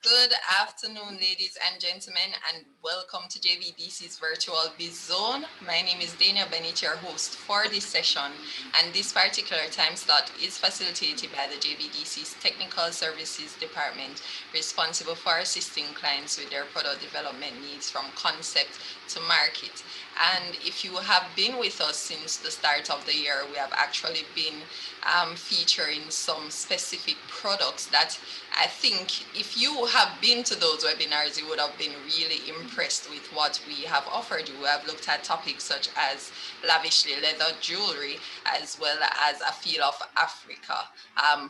Good afternoon, ladies and gentlemen, and welcome to JBDC's Virtual Biz Zone. My name is Dana Benich, your host for this session, and this particular time slot is facilitated by the JBDC's Technical Services Department, responsible for assisting clients with their product development needs from concept to market. And if you have been with us since the start of the year, we have actually been featuring some specific products that I think if you have been to those webinars, you would have been really impressed with what we have offered you. We have looked at topics such as lavishly leather jewelry, as well as a feel of Africa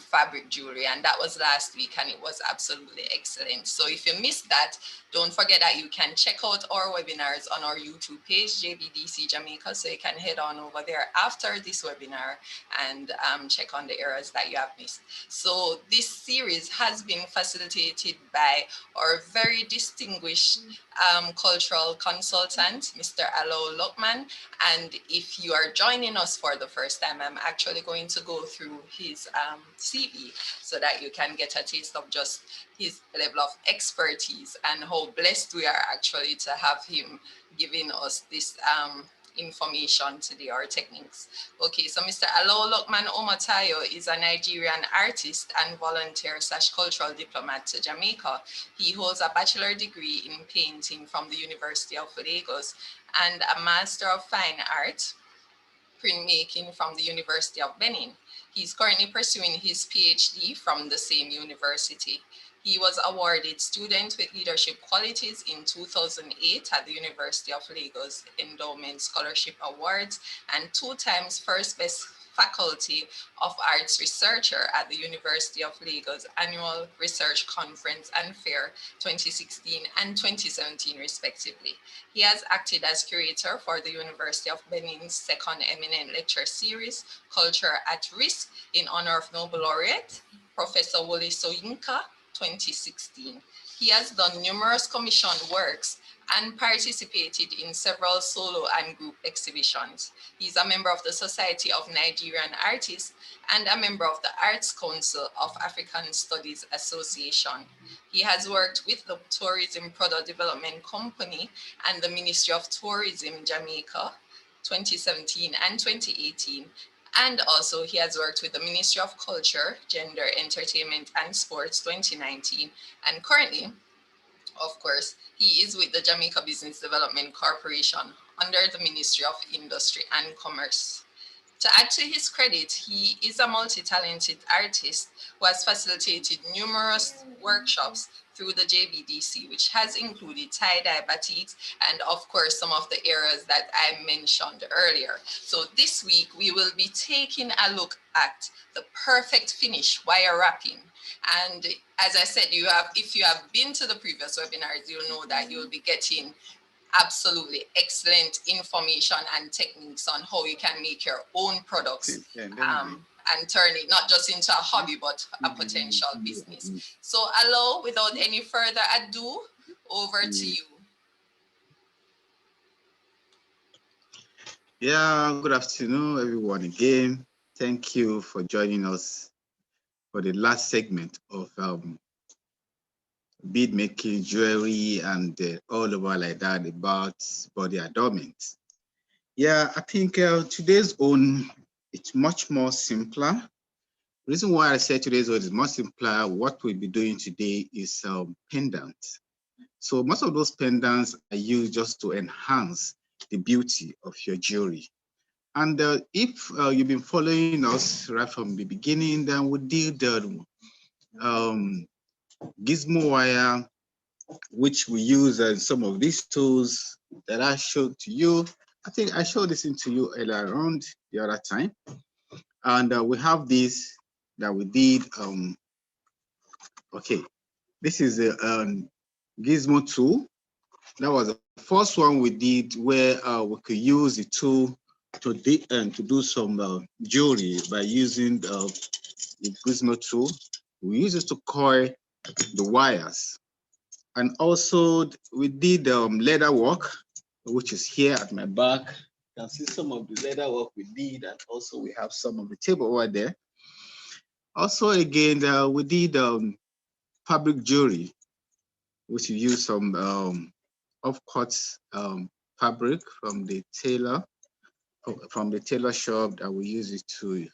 fabric jewelry. And that was last week, and it was absolutely excellent. So if you missed that, don't forget that you can check out our webinars on our YouTube page, JBDC Jamaica. So you can head on over there after this webinar and check on the areas that you have missed. So this series has been facilitated by our very distinguished cultural consultant, Mr. Alao Luqman. And if you are joining us for the first time, I'm actually going to go through his CV so that you can get a taste of just his level of expertise and how blessed we are actually to have him giving us this information today, or techniques. Okay, so Mr. Alao Luqman Omotayo is a Nigerian artist and volunteer / cultural diplomat to Jamaica. He holds a bachelor degree in painting from the University of Lagos and a Master of Fine Art printmaking from the University of Benin. He's currently pursuing his PhD from the same university. He was awarded Student with Leadership Qualities in 2008 at the University of Lagos Endowment Scholarship Awards and 2 times First Best Faculty of Arts Researcher at the University of Lagos Annual Research Conference and Fair 2016 and 2017 respectively. He has acted as curator for the University of Benin's second eminent lecture series, Culture at Risk, in honor of Nobel laureate Professor Wole Soyinka, 2016. He has done numerous commissioned works and participated in several solo and group exhibitions. He's a member of the Society of Nigerian Artists and a member of the Arts Council of African Studies Association. He has worked with the Tourism Product Development Company and the Ministry of Tourism Jamaica 2017 and 2018. And also he has worked with the Ministry of Culture, Gender, Entertainment and Sports 2019. And currently, of course, he is with the Jamaica Business Development Corporation under the Ministry of Industry and Commerce. To add to his credit, he is a multi-talented artist who has facilitated numerous workshops through the JBDC, which has included tie-dye batiks and of course some of the areas that I mentioned earlier. So this week we will be taking a look at the perfect finish wire wrapping. And as I said, if you have been to the previous webinars, you'll know that you'll be getting absolutely excellent information and techniques on how you can make your own products and turn it not just into a hobby but a potential business. So Alao, without any further ado, over to you. Yeah, good afternoon everyone again. Thank you for joining us for the last segment of bead making, jewelry, and all over like that about body adornment. Yeah, I think today's own, it's much more simpler. The reason why I say today's own is much simpler, what we'll be doing today is pendants. So most of those pendants are used just to enhance the beauty of your jewelry. And if you've been following us right from the beginning, then we did the gizmo wire, which we use as some of these tools that I showed to you. I think I showed this into you earlier on the other time. And we have this that we did. Okay, this is a gizmo tool. That was the first one we did where we could use the tool to do some jewelry by using the gizmo tool. We use it to coil the wires. And also we did leather work, which is here at my back. You can see some of the leather work we did, and also we have some of the table over there. Also again, we did fabric jewelry. which we use some off-cut fabric from the tailor shop that we use it to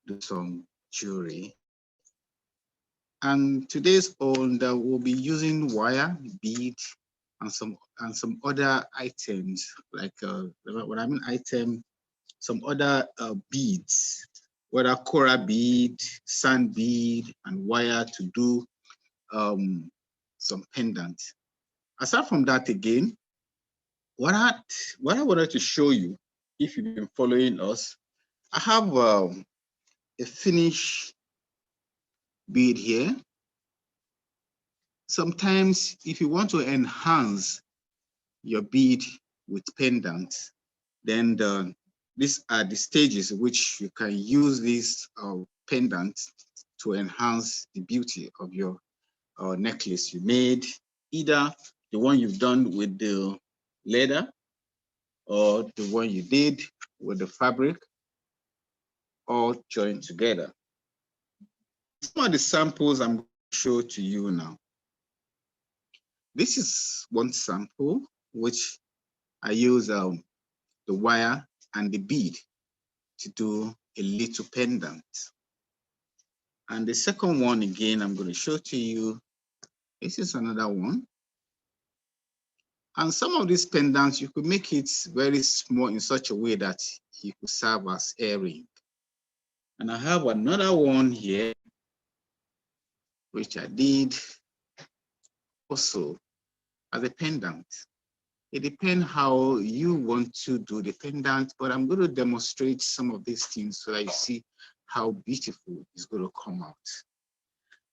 do some jewelry. And today's own that we'll be using wire, bead, and some other items like when I mean item, some other beads, whether coral bead, sand bead, and wire to do some pendant. Aside from that, again, what I wanted to show you, if you've been following us, I have a finished bead here. Sometimes, if you want to enhance your bead with pendants, then these are the stages which you can use this pendant to enhance the beauty of your necklace you made, either the one you've done with the leather or the one you did with the fabric, all joined together. Some of the samples I'm going to show to you now. This is one sample which I use the wire and the bead to do a little pendant. And the second one, again, I'm going to show to you. This is another one. And some of these pendants, you could make it very small in such a way that you could serve as earring. And I have another one here, which I did also as a pendant. It depends how you want to do the pendant, but I'm going to demonstrate some of these things so that you see how beautiful it's going to come out.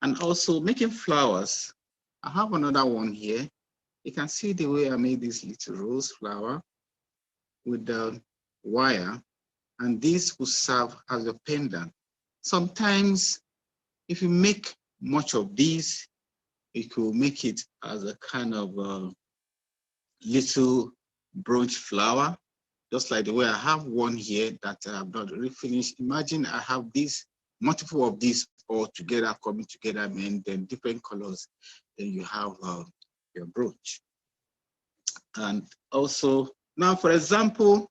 And also making flowers. I have another one here. You can see the way I made this little rose flower with the wire, and this will serve as a pendant. Sometimes if you make much of these, you could make it as a kind of little brooch flower, just like the way I have one here that I have not really finished. Imagine I have these, multiple of these all together, coming together, and then different colors, then you have your brooch. And also, now for example,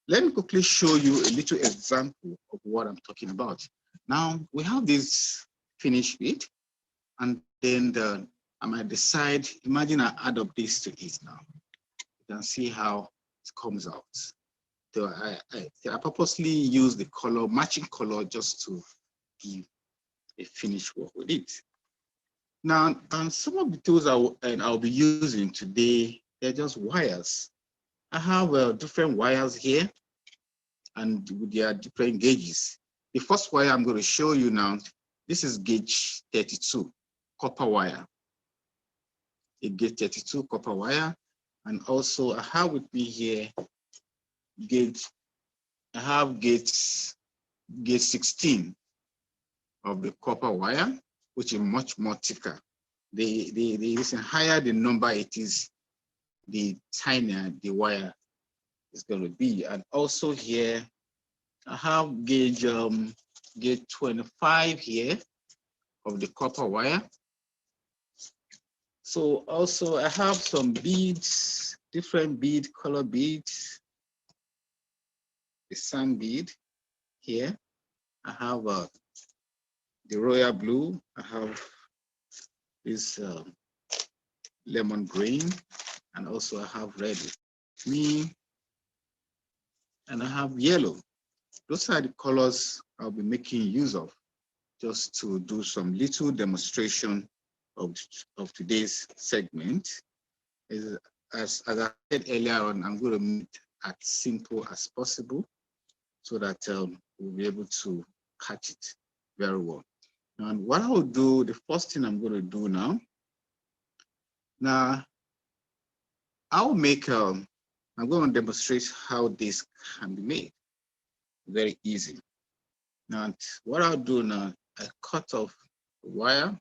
let me quickly show you a little example of what I'm talking about. Now we have this finished bit, and then I might decide, imagine I add up this to it now. You can see how it comes out. So I purposely use the color, matching color, just to give a finished work with it. Now, and some of the tools I'll be using today, they're just wires. I have different wires here, and with their different gauges. The first wire I'm going to show you now, this is gauge 32 copper wire. A gauge 32 copper wire. And also I have with me here I have gauge 16 of the copper wire, which is much more thicker. The higher the number it is, the tinier the wire is going to be. And also here I have gauge 25 here of the copper wire. So also I have some beads, different bead, color beads. The sand bead here. I have the royal blue. I have this lemon green, and also I have red with me, and I have yellow. Those are the colors I'll be making use of, just to do some little demonstration of today's segment. As I said earlier on, I'm going to make it as simple as possible so that we'll be able to catch it very well. And what I will do, the first thing I'm going to do now I'll make, I'm going to demonstrate how this can be made. Very easy. Now, what I'll do now, I cut off the wire.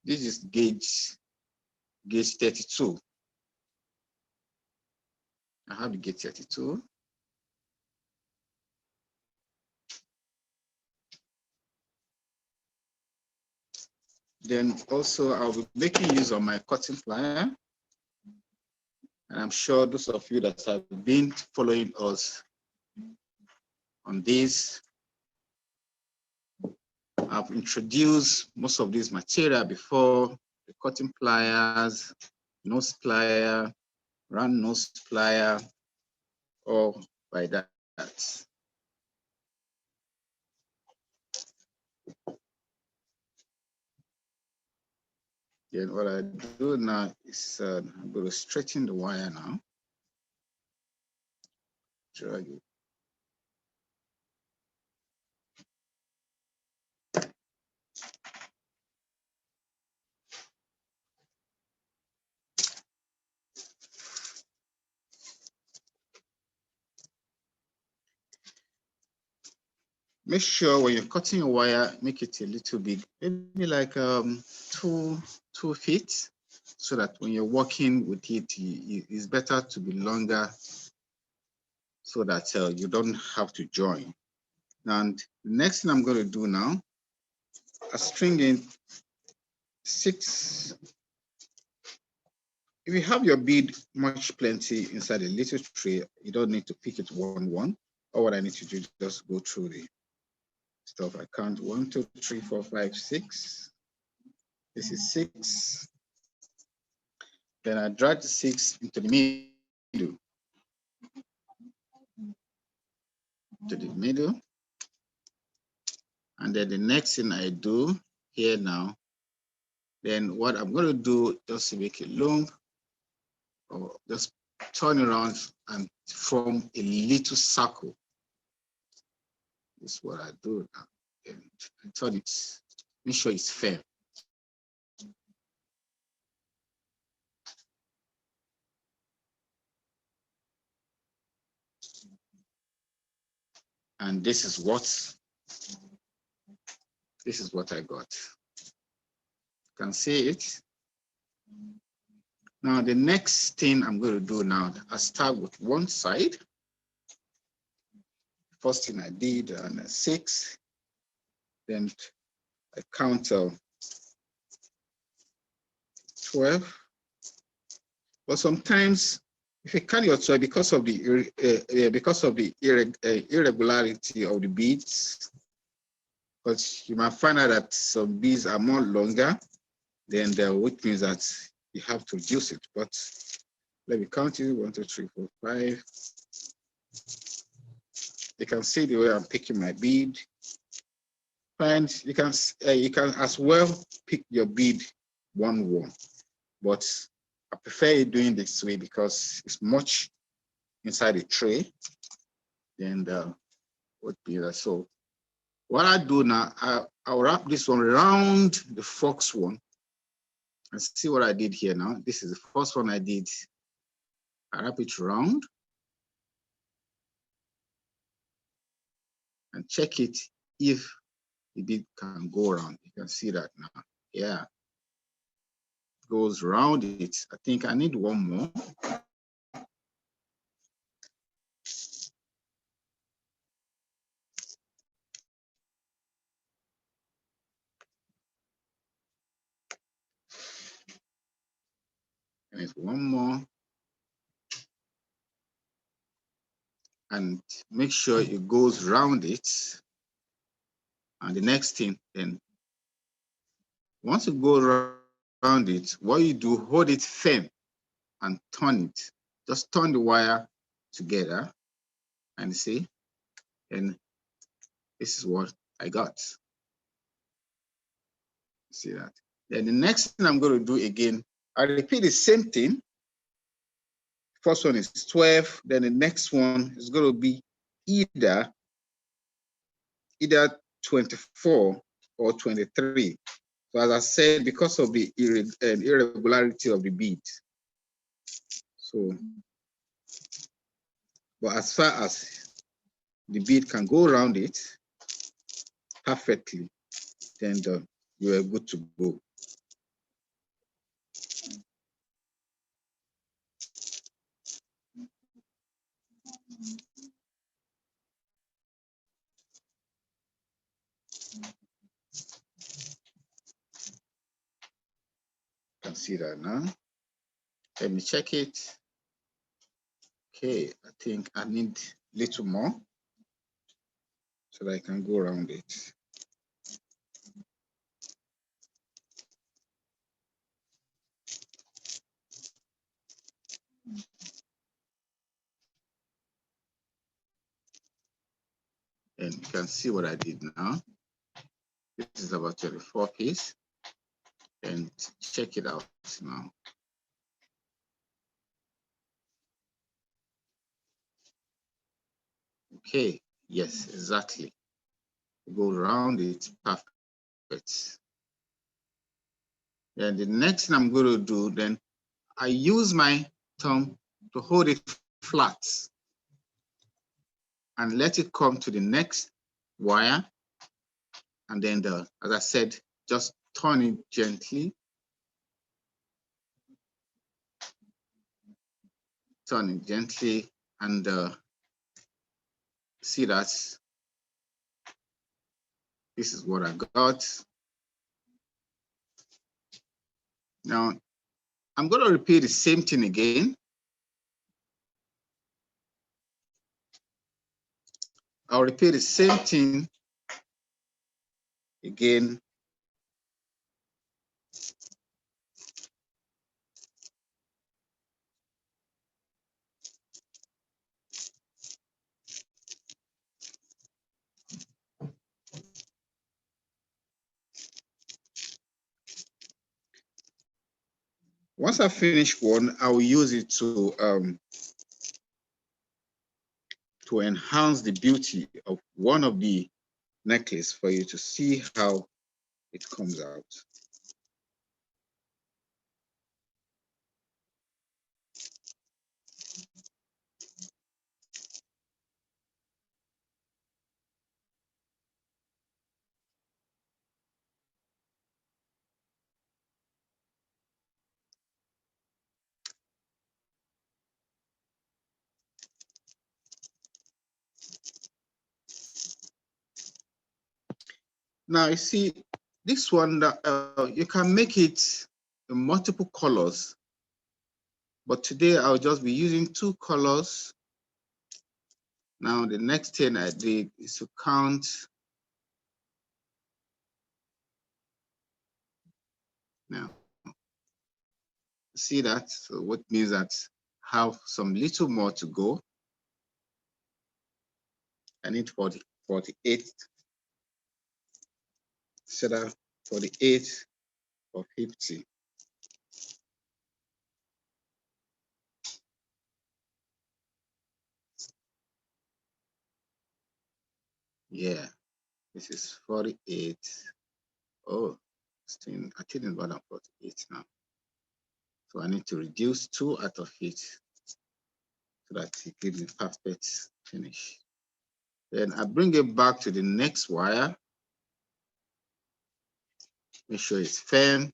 This is gauge 32. I have the gauge 32. Then also I'll be making use of my cutting plier. And I'm sure those of you that have been following us on this, I've introduced most of this material before: the cutting pliers, nose plier, round nose plier, all by that. Then what I do now is I'm going to straighten the wire now. Drag it. Make sure when you're cutting your wire, make it a little big, maybe like 2 feet, so that when you're working with it, it's better to be longer, so that you don't have to join. And the next thing I'm going to do now, I string in 6. If you have your bead much plenty inside a little tray, you don't need to pick it one. All what I need to do is just go through the stuff. I count 1, 2, 3, 4, 5, 6. This is 6. Then I drag the 6 into the middle. And then the next thing I do here now, then what I'm going to do, just to make it long, or just turn around and form a little circle. This is what I do now. And I turn it, make sure it's fair. And this is what I got. You can see it. Now the next thing I'm going to do now, I start with one side. First thing I did on 6, then I count 12. But sometimes, if you count your 12, because of the irregularity of the beads, but you might find out that some beads are more longer than which means that you have to reduce it. But let me count it: 1, 2, 3, 4, 5. You can see the way I'm picking my bead. And you can as well pick your bead 1, but I prefer doing this way because it's much inside the tray. And would be that. So what I do now, I'll wrap this one around the fox one, and see what I did here now. This is the first one I did. I wrap it around and check it if the bead can go around. You can see that now. Yeah, it goes around it. I think I need one more. And it's one more. And make sure it goes around it. And the next thing, then once you go around it, what you do, hold it firm and turn it. Just turn the wire together and see, and this is what I got. See that? Then the next thing I'm going to do again, I repeat the same thing. First one is 12, then the next one is going to be either 24 or 23. So as I said, because of the irregularity of the bead. So, but as far as the bead can go around it perfectly, then you are good to go. can see that now. Let me check it. Okay, I think I need a little more so that I can go around it. And you can see what I did now. This is about 24 piece. And check it out now. Okay, yes, exactly. Go around it, perfect. Then the next thing I'm going to do, then I use my thumb to hold it flat and let it come to the next wire. And then, as I said, just turn it gently. Turn it gently and see that this is what I got. Now, I'm going to repeat the same thing again. I'll repeat the same thing again. Once I finish one, I will use it to enhance the beauty of one of the necklace for you to see how it comes out. Now you see this one that you can make it in multiple colors, but today I'll just be using 2 colors. Now the next thing I did is to count. Now see that, so what means that have some little more to go. I need 48 instead of 48 or 50. Yeah, this is 48. Oh, I think it's more than 48 now. So I need to reduce 2 out of it so that it gives me perfect finish. Then I bring it back to the next wire. Make sure it's firm.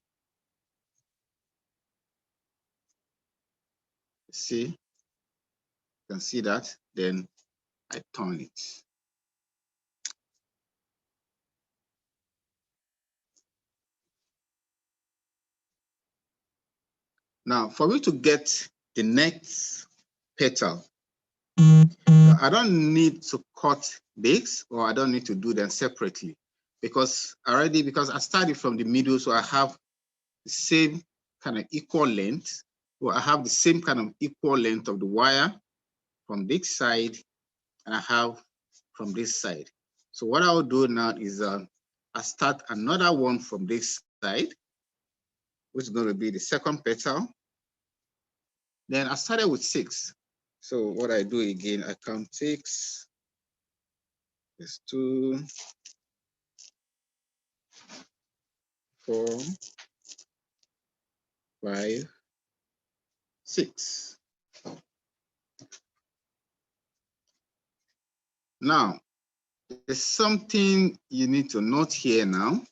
See, you can see that. Then I turn it. Now, for me to get the next petal, I don't need to cut this, or I don't need to do them separately because I started from the middle, so I have the same kind of equal length. So I have the same kind of equal length of the wire from this side, and I have from this side. So what I'll do now is I start another one from this side, which is going to be the second petal. Then I started with 6. So what I do again, I count 6. There's 2, 4, 5, 6. Now, there's something you need to note here now.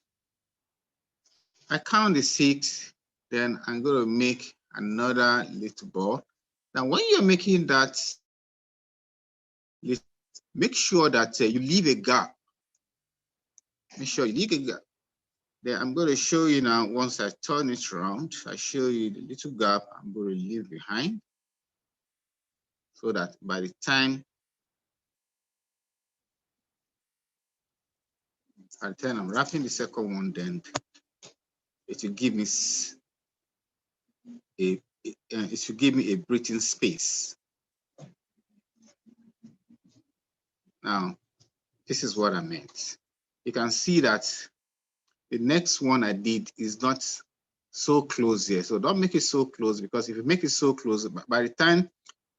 I count the 6, then I'm going to make another little ball. Now, when you're making that, make sure that you leave a gap. Make sure you leave a gap. Then I'm going to show you now, once I turn it around, I show you the little gap I'm going to leave behind, so that by the time I'm wrapping the second one, then it will give me a breathing space. Now, this is what I meant. You can see that the next one I did is not so close here. So don't make it so close, because if you make it so close, by the time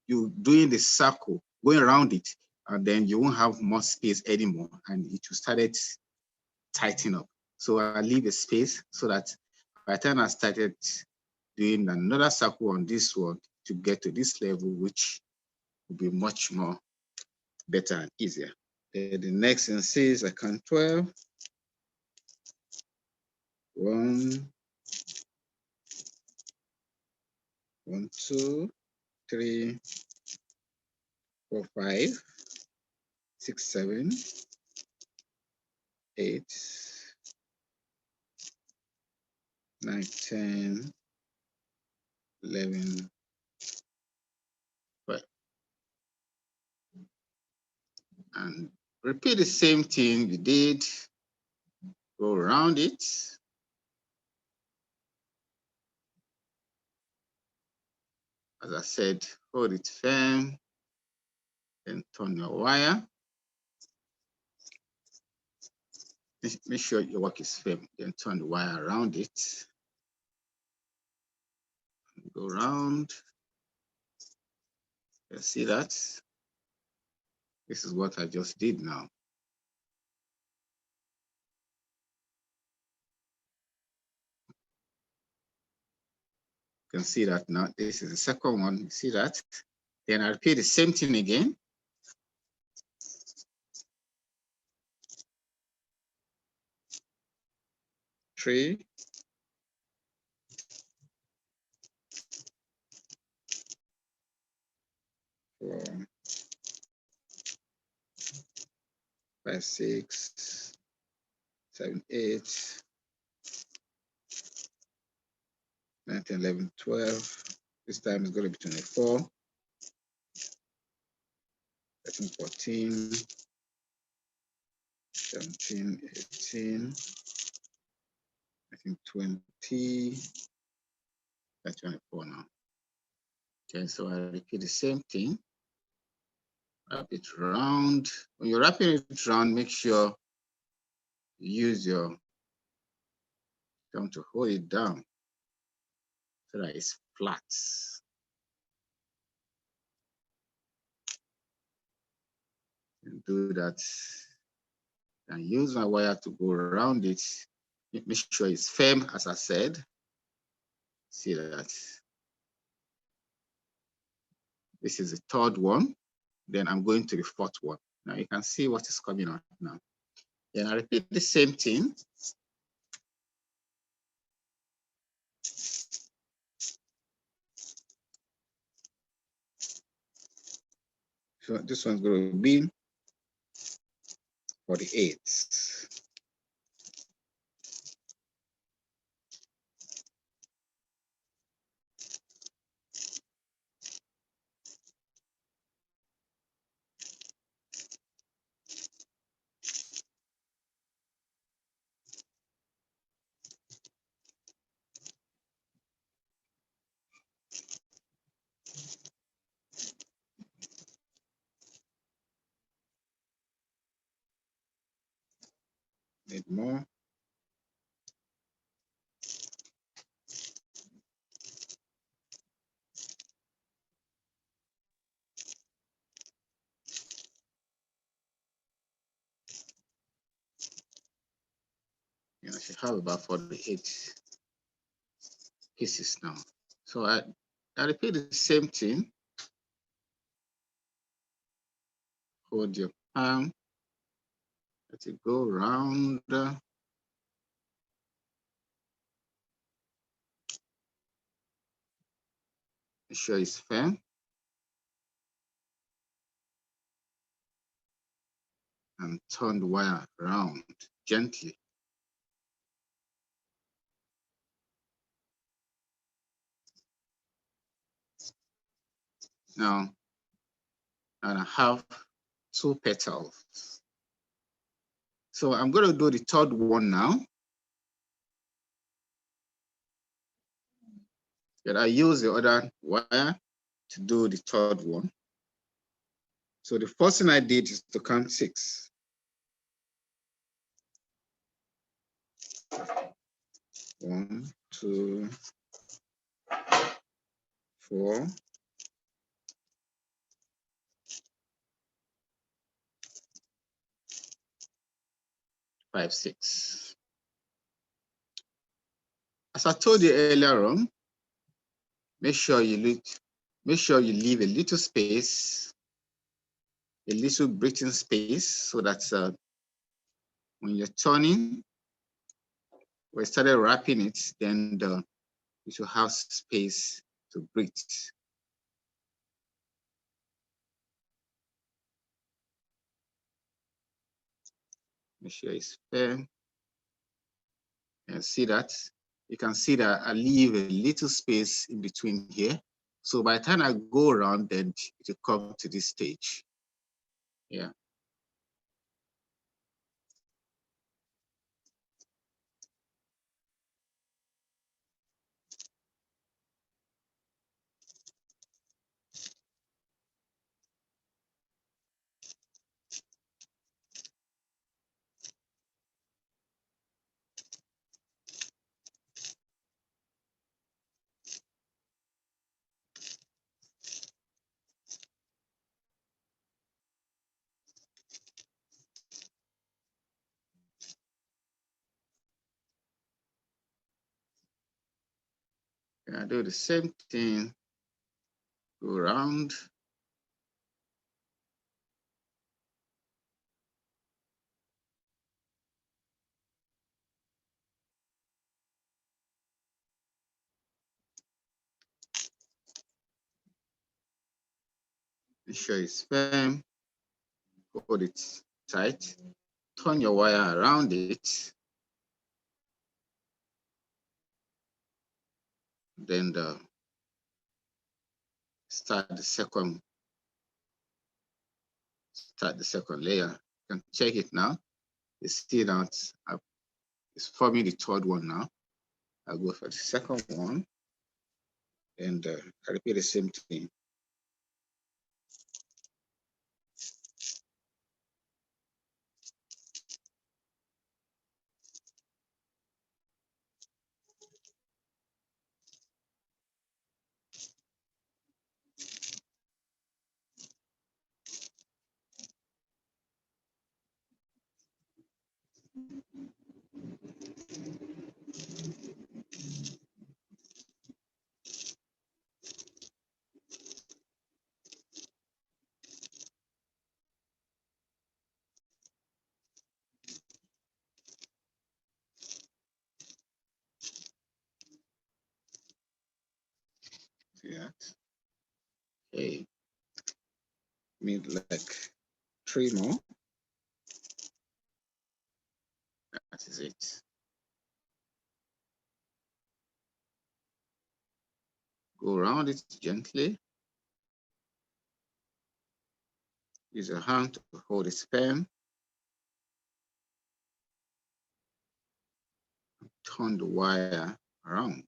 you're doing the circle, going around it, and then you won't have more space anymore, and it will start tighten up. So I leave a space so that by the time I started doing another circle on this one to get to this level, which will be much more better and easier. Then the next one says I count 12. 1, 1, 2, 3, 4, 5, 6, 7, 8, 9, 10, 11, 12. And repeat the same thing you did. Go around it. As I said, hold it firm, then turn your wire. Make sure your work is firm, then turn the wire around it. Go around. You see that? This is what I just did now. You can see that now. This is the second one. You see that? Then I repeat the same thing again. 3, 4, 5, 6, 7, 8, 9, 10, 11, 12. This time it's going to be 24, 13, 14, 17, 18, I think 20, that's 24 now. Okay, so I repeat the same thing. Wrap it round. When you're wrapping it round, make sure you use your thumb to hold it down so that it's flat. And do that. And use my wire to go around it. Make sure it's firm, as I said. See that. This is the third one. Then I'm going to the fourth one. Now you can see what is coming out now. Then I repeat the same thing. So this one's going to be 48. Need more. I should have about 48 pieces now. So I repeat the same thing. Hold your palm. Let it go round. Make sure it's firm. And turn the wire around gently. Now, and I have 2 petals. So I'm going to do the third one now. Then I use the other wire to do the third one. So the first thing I did is to count 6. 1, 2, 4, 5, 6. As I told you earlier on, make sure you leave a little space, a little breathing space, so that when you're turning, we started wrapping it, then you should have space to breathe. Make sure it's firm. And see that? You can see that I leave a little space in between here. So by the time I go around, then it will come to this stage. Yeah. I do the same thing, go around. Make sure it's firm, hold it tight, turn your wire around it, then start the second layer. You can check it now. You see that it's forming the third one now. I'll go for the second one, and I repeat the same thing. See that? Okay. Need like 3 more. That is it. Go around it gently. Use your hand to hold it firm. Turn the wire around.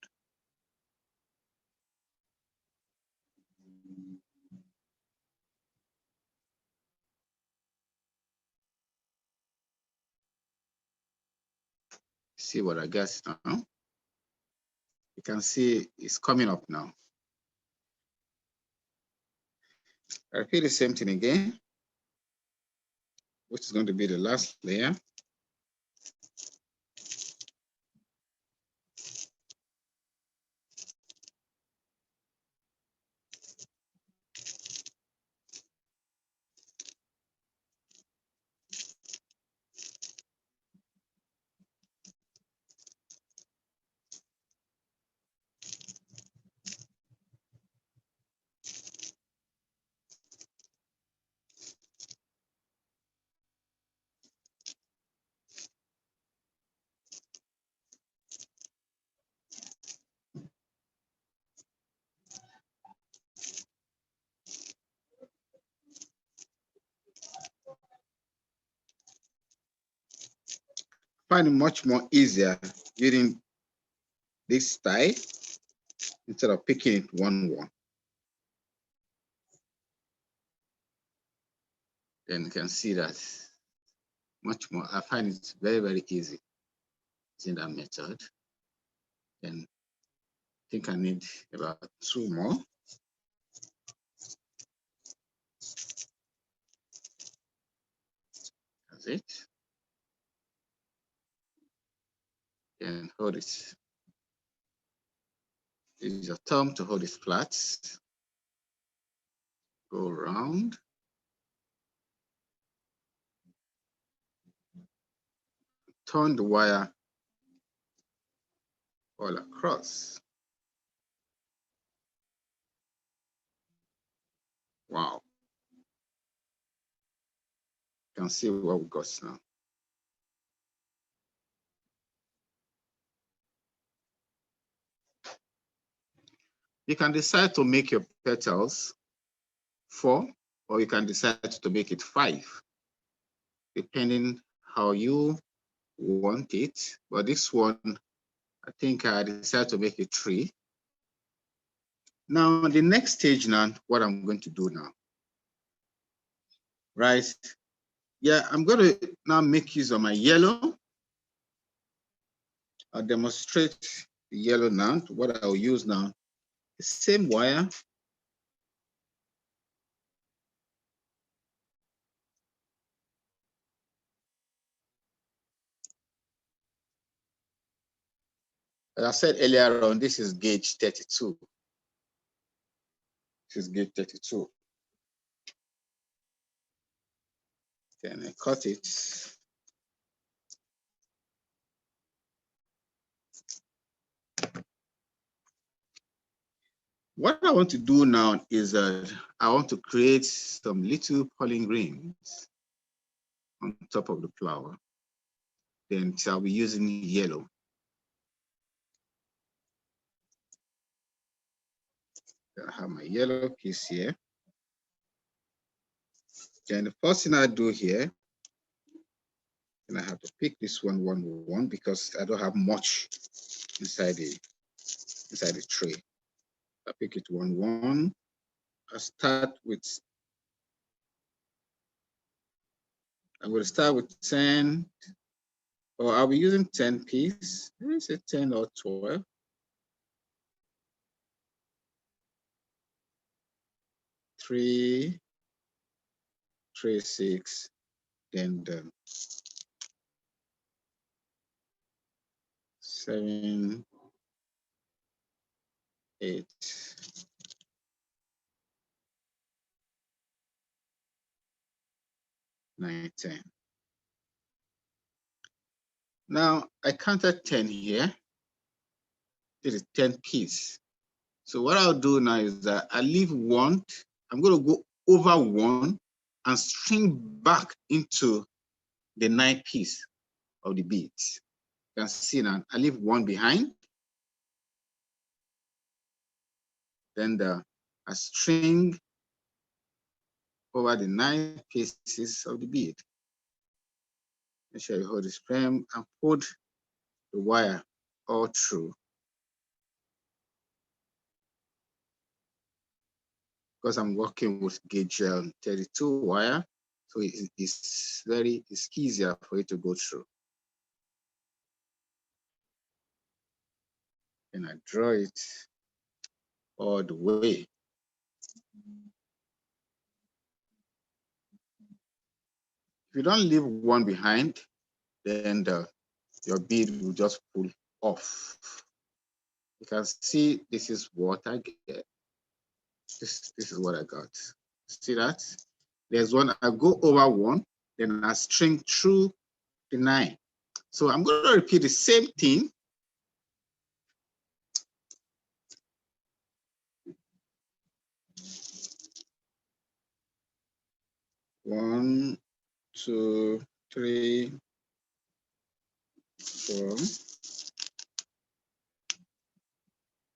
See what I got now? You can see it's coming up now. I repeat the same thing again, which is going to be the last layer. find it much more easier using this style instead of picking it one. Then you can see that much more. I find it very, very easy using that method. Then I think I need about 2 more. That's it. Then hold it. Use your thumb to hold it flat. Go around. Turn the wire all across. Wow. You can see what we got now. You can decide to make your petals 4, or you can decide to make it 5, depending how you want it. But this one, I think I decided to make it 3. Now, the next stage now, what I'm going to do now, right? Yeah, I'm going to now make use of my yellow. I'll demonstrate the yellow now. What I'll use now, the same wire. As I said earlier on, this is gauge 32. This is gauge 32. Then I cut it. What I want to do now is I want to create some little pollen rings on top of the flower. Then I'll be using yellow. I have my yellow piece here. Then the first thing I do here, and I have to pick this one because I don't have much inside the tray. I pick it 1. I start with. I'm going to start with 10, or I'll be using 10 pieces. Let me say 10 or 12. 3, 3, 6, then 7, 8, 9, 10. Now I counted 10 here. It is 10 piece. So what I'll do now is that I leave 1. I'm going to go over 1 and string back into the 9 piece of the beads. You can see now I leave 1 behind. Then I string over the 9 pieces of the bead. Make sure you hold the frame and put the wire all through. Because I'm working with gauge 32 wire, so it's easier for it to go through. And I draw it all the way. If you don't leave 1 behind, then your bead will just pull off. You can see this is what I get. This is what I got. See that? There's 1, I go over 1, then I string through the 9. So I'm going to repeat the same thing. One, 2, 3, 4,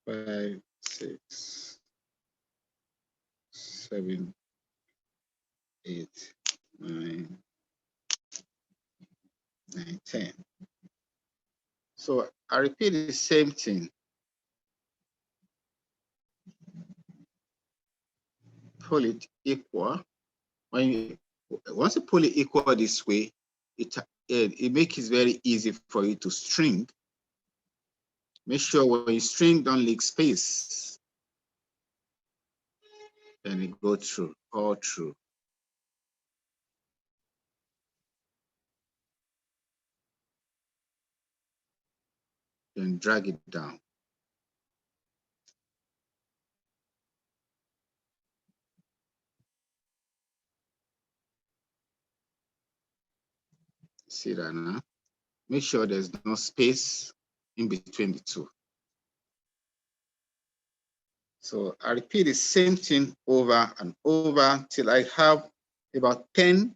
5, 6, 7, 8, 9, 10. So I repeat the same thing. Pull it equal. Once you pull it equal this way, it makes it very easy for you to string. Make sure when you string, don't leak space. Then it go through, all through. Then drag it down. See that now? Make sure there's no space in between the two. So I repeat the same thing over and over till I have about 10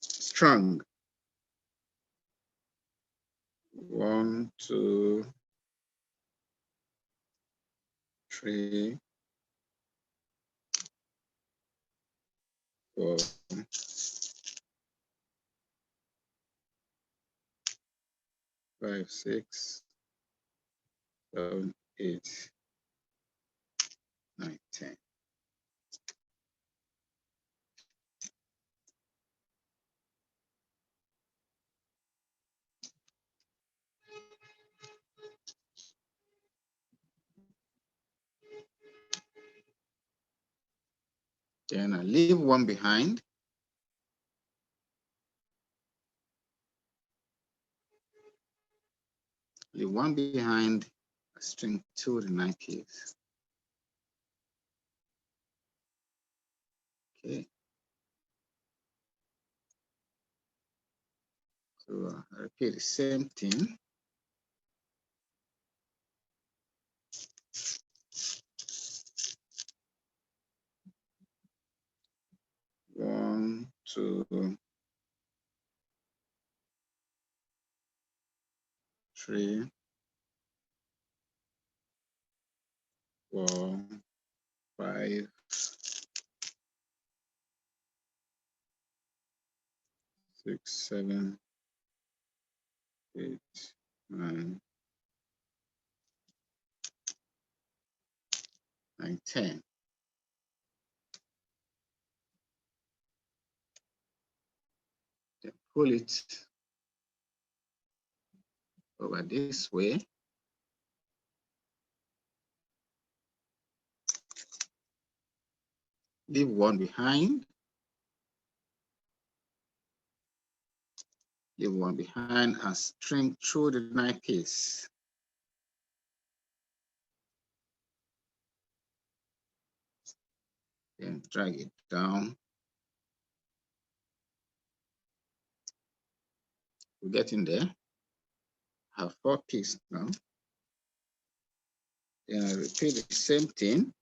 strung. 1, 2, 3, 4, 5, 6, 7, 8, 9, 10. Then I leave one behind. Leave one behind, a string 2 the 9 keys. Okay. So I repeat the same thing. One, two, three, 4, 5, 6, 7, 8, 9, 10. Then pull it over this way. Leave one behind. Leave one behind and string through the 9 keys. Then drag it down. We're getting there. I have 4 keys now. Then I repeat the same thing.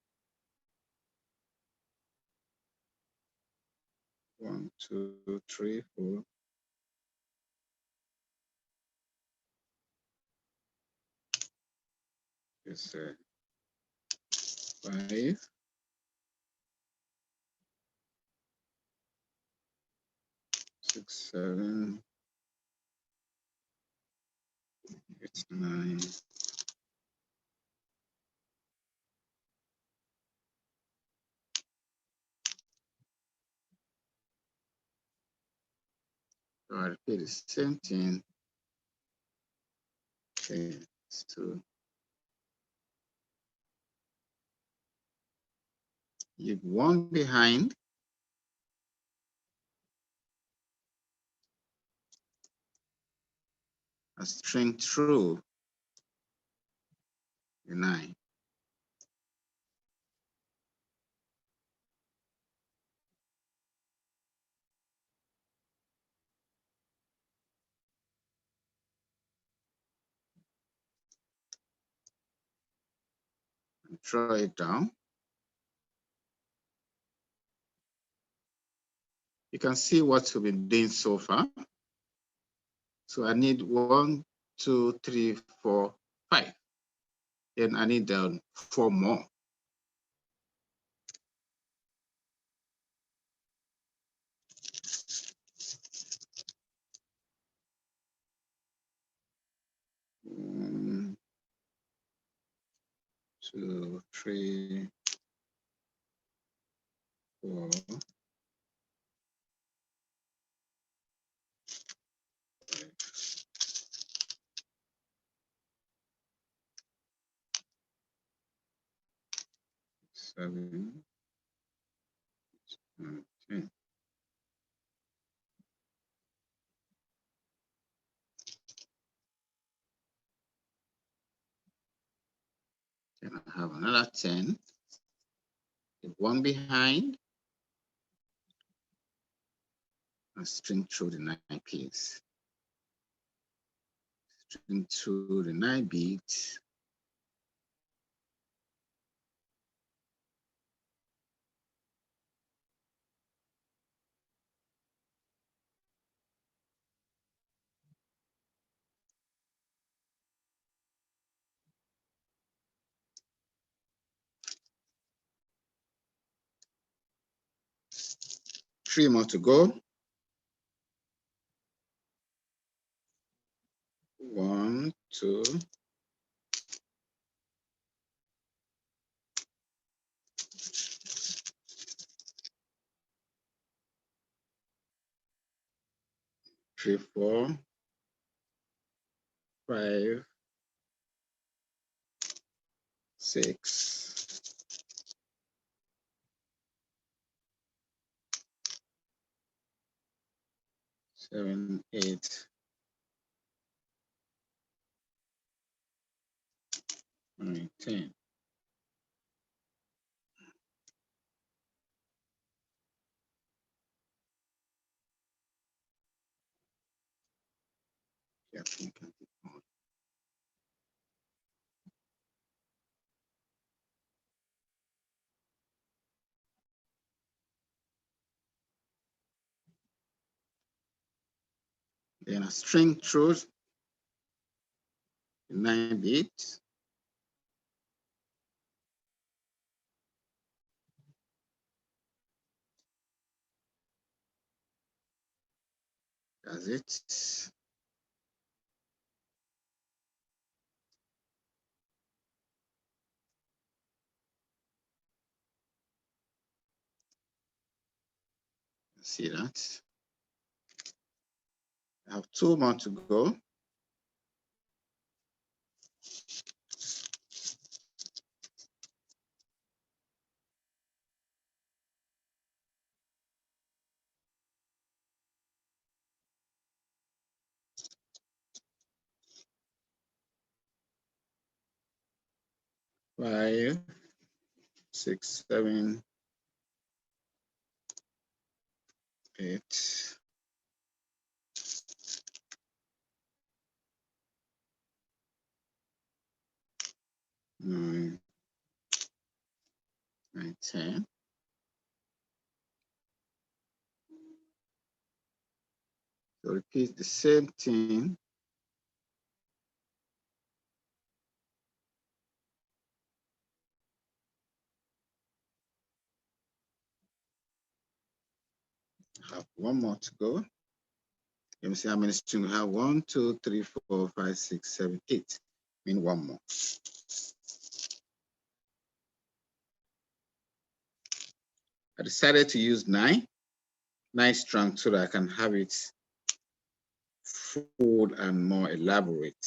1, 2, 3, 4. It's 5, 6, 7, 8, 9. So I repeat the same thing. Okay, it's 2. Leave one behind. A string through the 9. And draw it down. You can see what we've been doing so far. So I need 1, 2, 3, 4, 5. Then I need 4 more. 2, 3, 4, 7, 10. Then I have another 10. The one behind, and string through the 9 keys. String through the 9 beats. Three more to go. 1, 2, 3, 4, 5, 6, 7, 8, 9, 10. Yeah, I think I did more. Then a string through the 9 beats. That's it. See that? I have 2 more to go. 5, 6, 7, 8, 9, 10. So repeat the same thing. Have 1 more to go. Let me see how many strings we have. 1, 2, 3, 4, 5, 6, 7, 8. Mean 1 more. I decided to use 9 strings so that I can have it full and more elaborate.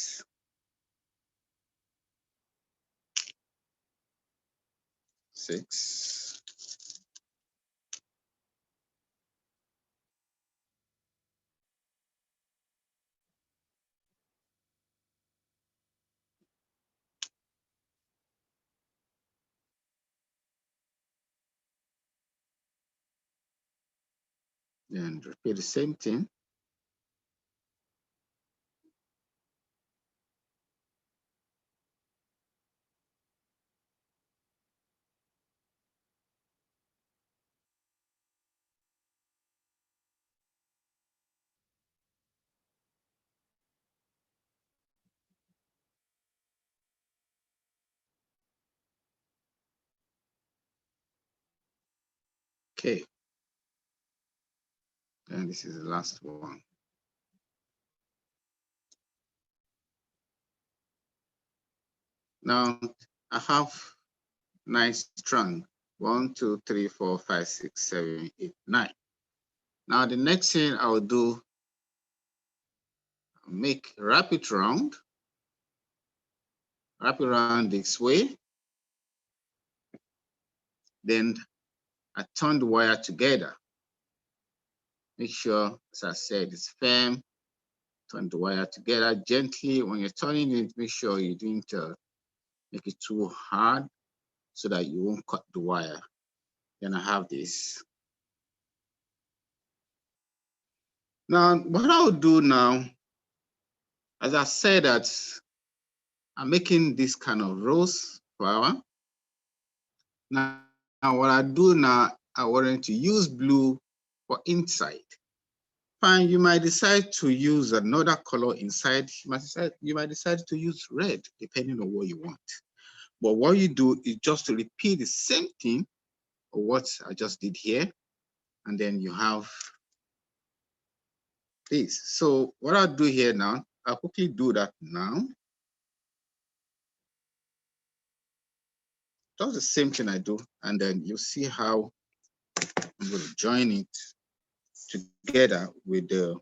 6, then repeat the same thing. Okay. And this is the last one. Now, I have nice strand. 1, 2, 3, 4, 5, 6, 7, 8, 9. Now the next thing I'll do, wrap it around this way. Then I turn the wire together. Make sure, as I said, it's firm. Turn the wire together gently. When you're turning it, make sure you didn't make it too hard so that you won't cut the wire. Then I have this. Now, what I'll do now, as I said, that I'm making this kind of rose flower. Now what I do now, I wanted to use blue for inside. Fine, you might decide to use another color inside. You might decide to use red, depending on what you want. But what you do is just to repeat the same thing of what I just did here, and then you have this. So what I'll do here now, I'll quickly do that now. Just the same thing I do, and then you see how I'm going to join it together with the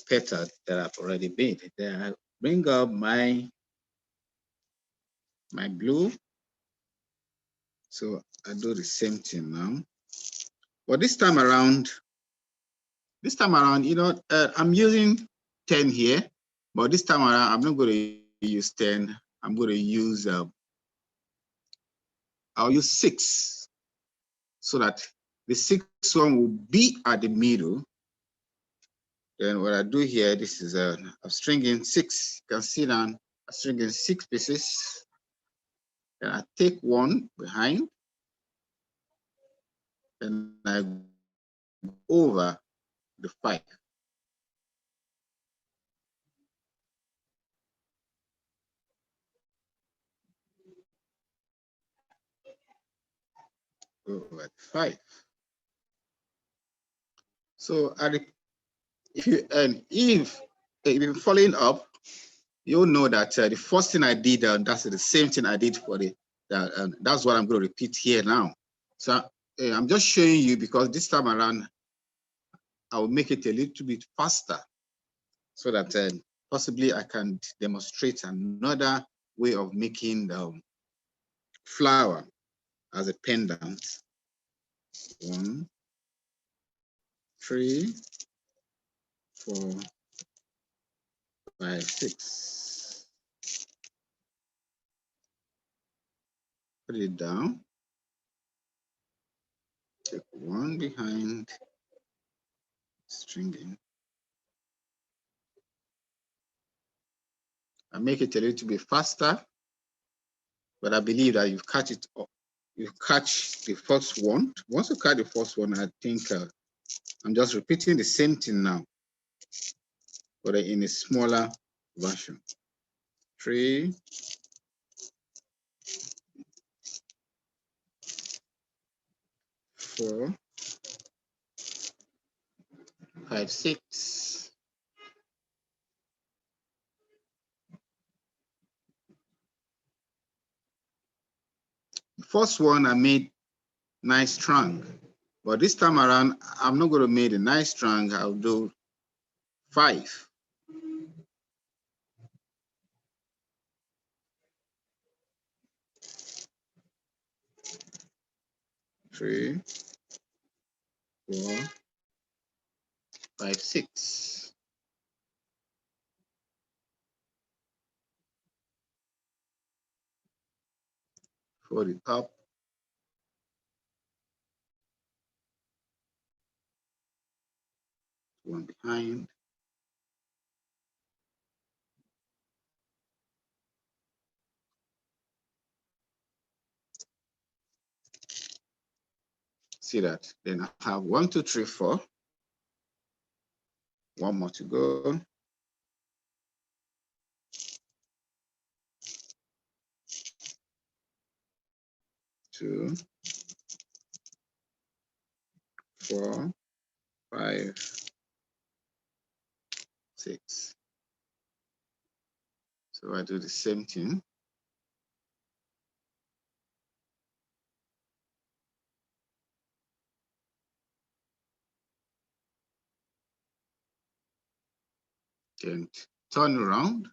petal that I've already made. Then I bring up my glue. So I do the same thing now. But this time around, you know, I'm using 10 here, but this time around, I'm not going to use 10. I'm going to use, I'll use 6 so that the 6th one will be at the middle. Then what I do here, this is I'm stringing 6. You can see that I'm stringing 6 pieces. Then I take one behind, and I go over the 5. Go over the 5. So if you're following up, you'll know that the first thing I did, that's the same thing I did for that's what I'm going to repeat here now. So I'm just showing you because this time around, I will make it a little bit faster so that possibly I can demonstrate another way of making the flower as a pendant. 1, 3, 4, 5, 6. Put it down. Take one behind, stringing. I make it a little bit faster, but I believe that you catch it up. You catch the first one. Once you catch the first one, I think I'm just repeating the same thing now, but in a smaller version. 3, 4, 5, 6. The first one I made nice strand, but this time around I'm not going to make a nice strand. I'll do 5. 3, 4, 5, 6. Fold it up. One behind. See that? Then I have 1, 2, 3, 4. One more to go. 2, 4, 5, 6. So I do the same thing. Then turn around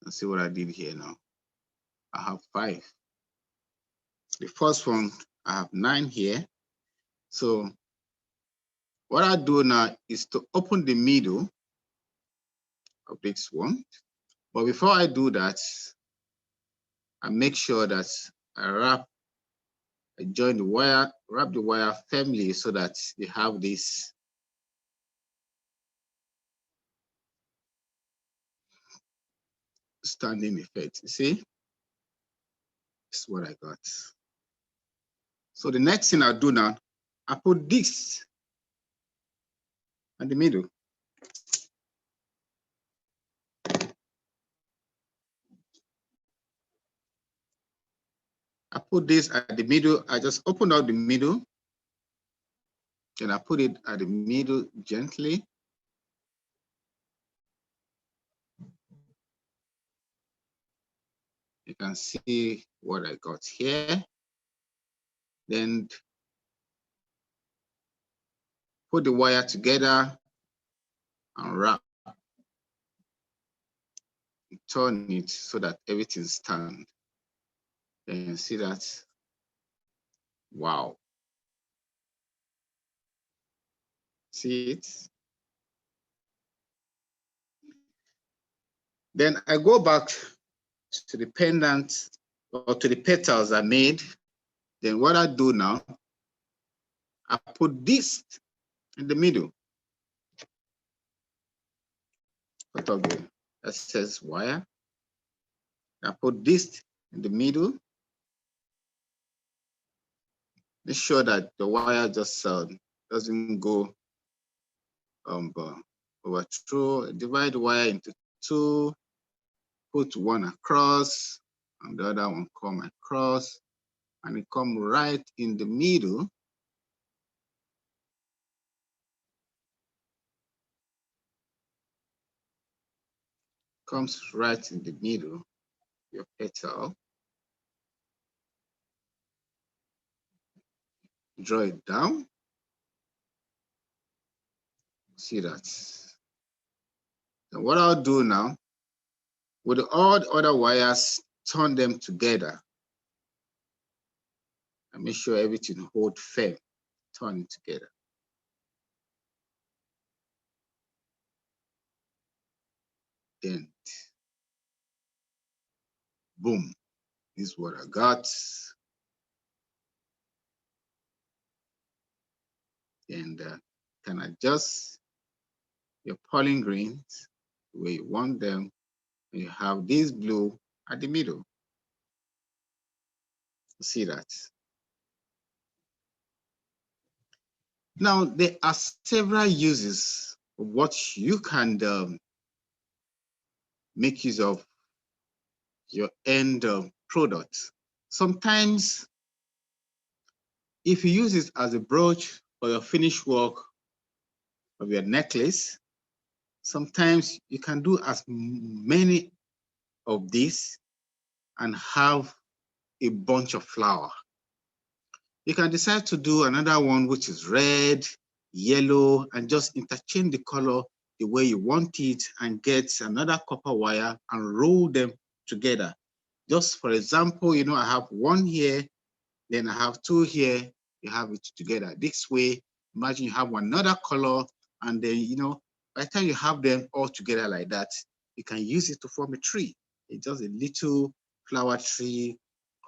and see what I did here now. I have 5. The first one, I have 9 here. So what I do now is to open the middle of this one. But before I do that, I make sure that I join the wire, wrap the wire firmly so that they have this standing effect. You see, this is what I got. So the next thing I'll do now, I put this in the middle. I put this at the middle. I just open out the middle. Then I put it at the middle gently. You can see what I got here. Then put the wire together and wrap. Turn it so that everything stands. Then you see that. Wow. See it? Then I go back to the pendant or to the petals I made. Then what I do now, I put this in the middle. Out of the excess wire. I put this in the middle. Make sure that the wire just doesn't go overthrow. Divide the wire into 2. Put one across and the other one come across, and it come right in the middle. Comes right in the middle, your petal. Draw it down. See that. And what I'll do now, with all the other wires, turn them together. And make sure everything hold firm. Turn it together. Then, boom. This is what I got. And can adjust your polling greens the way you want them. And you have this blue at the middle. See that? Now, there are several uses of what you can make use of your end product. Sometimes, if you use it as a brooch for your finished work of your necklace, sometimes you can do as many of these and have a bunch of flower. You can decide to do another one which is red, yellow, and just interchange the color the way you want it and get another copper wire and roll them together. Just for example, you know, I have one here, then I have 2 here, you have it together. This way, imagine you have another color, and then, you know, by the time you have them all together like that, you can use it to form a tree. It's just a little flower tree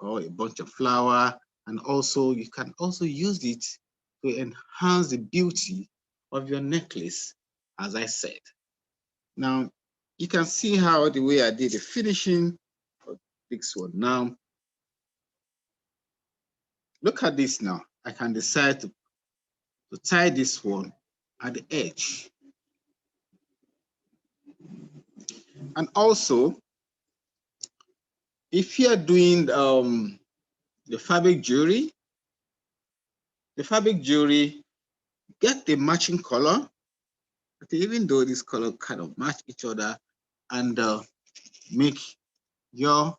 or a bunch of flower. And also, you can also use it to enhance the beauty of your necklace, as I said. Now, you can see how the way I did the finishing of this one. Now, look at this now. I can decide to tie this one at the edge. And also, if you're doing the fabric jewelry, get the matching color. Okay, even though this color kind of match each other, and make your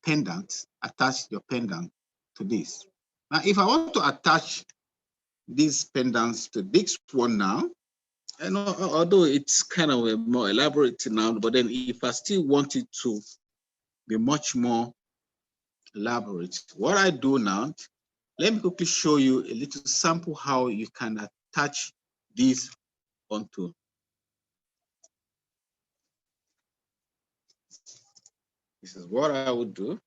pendant, attach your pendant to this. Now, if I want to attach these pendants to this one now, and although it's kind of a more elaborate now, but then if I still want it to be much more elaborate, what I do now, let me quickly show you a little sample how you can attach this onto. This is what I would do.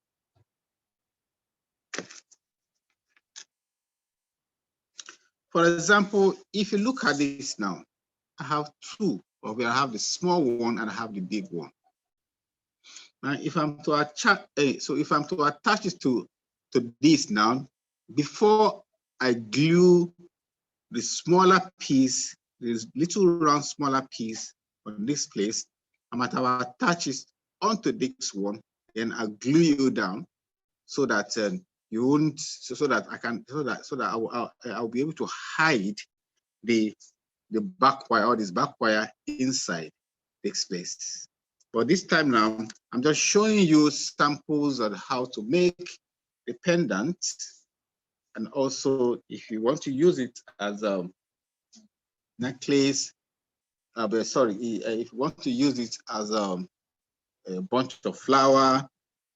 For example, if you look at this now, I have two, or I have the small one and I have the big one. Now, if I'm to attach, if I'm to attach it to this now, before I glue the smaller piece, this little round smaller piece on this place, I might have attached it onto this one, then I'll glue you down so that you won't, so that I can, so that I'll be able to hide the back wire or this back wire inside this place. But this time now, I'm just showing you samples on how to make the pendant, and also if you want to use it as a necklace, if you want to use it as a bunch of flower,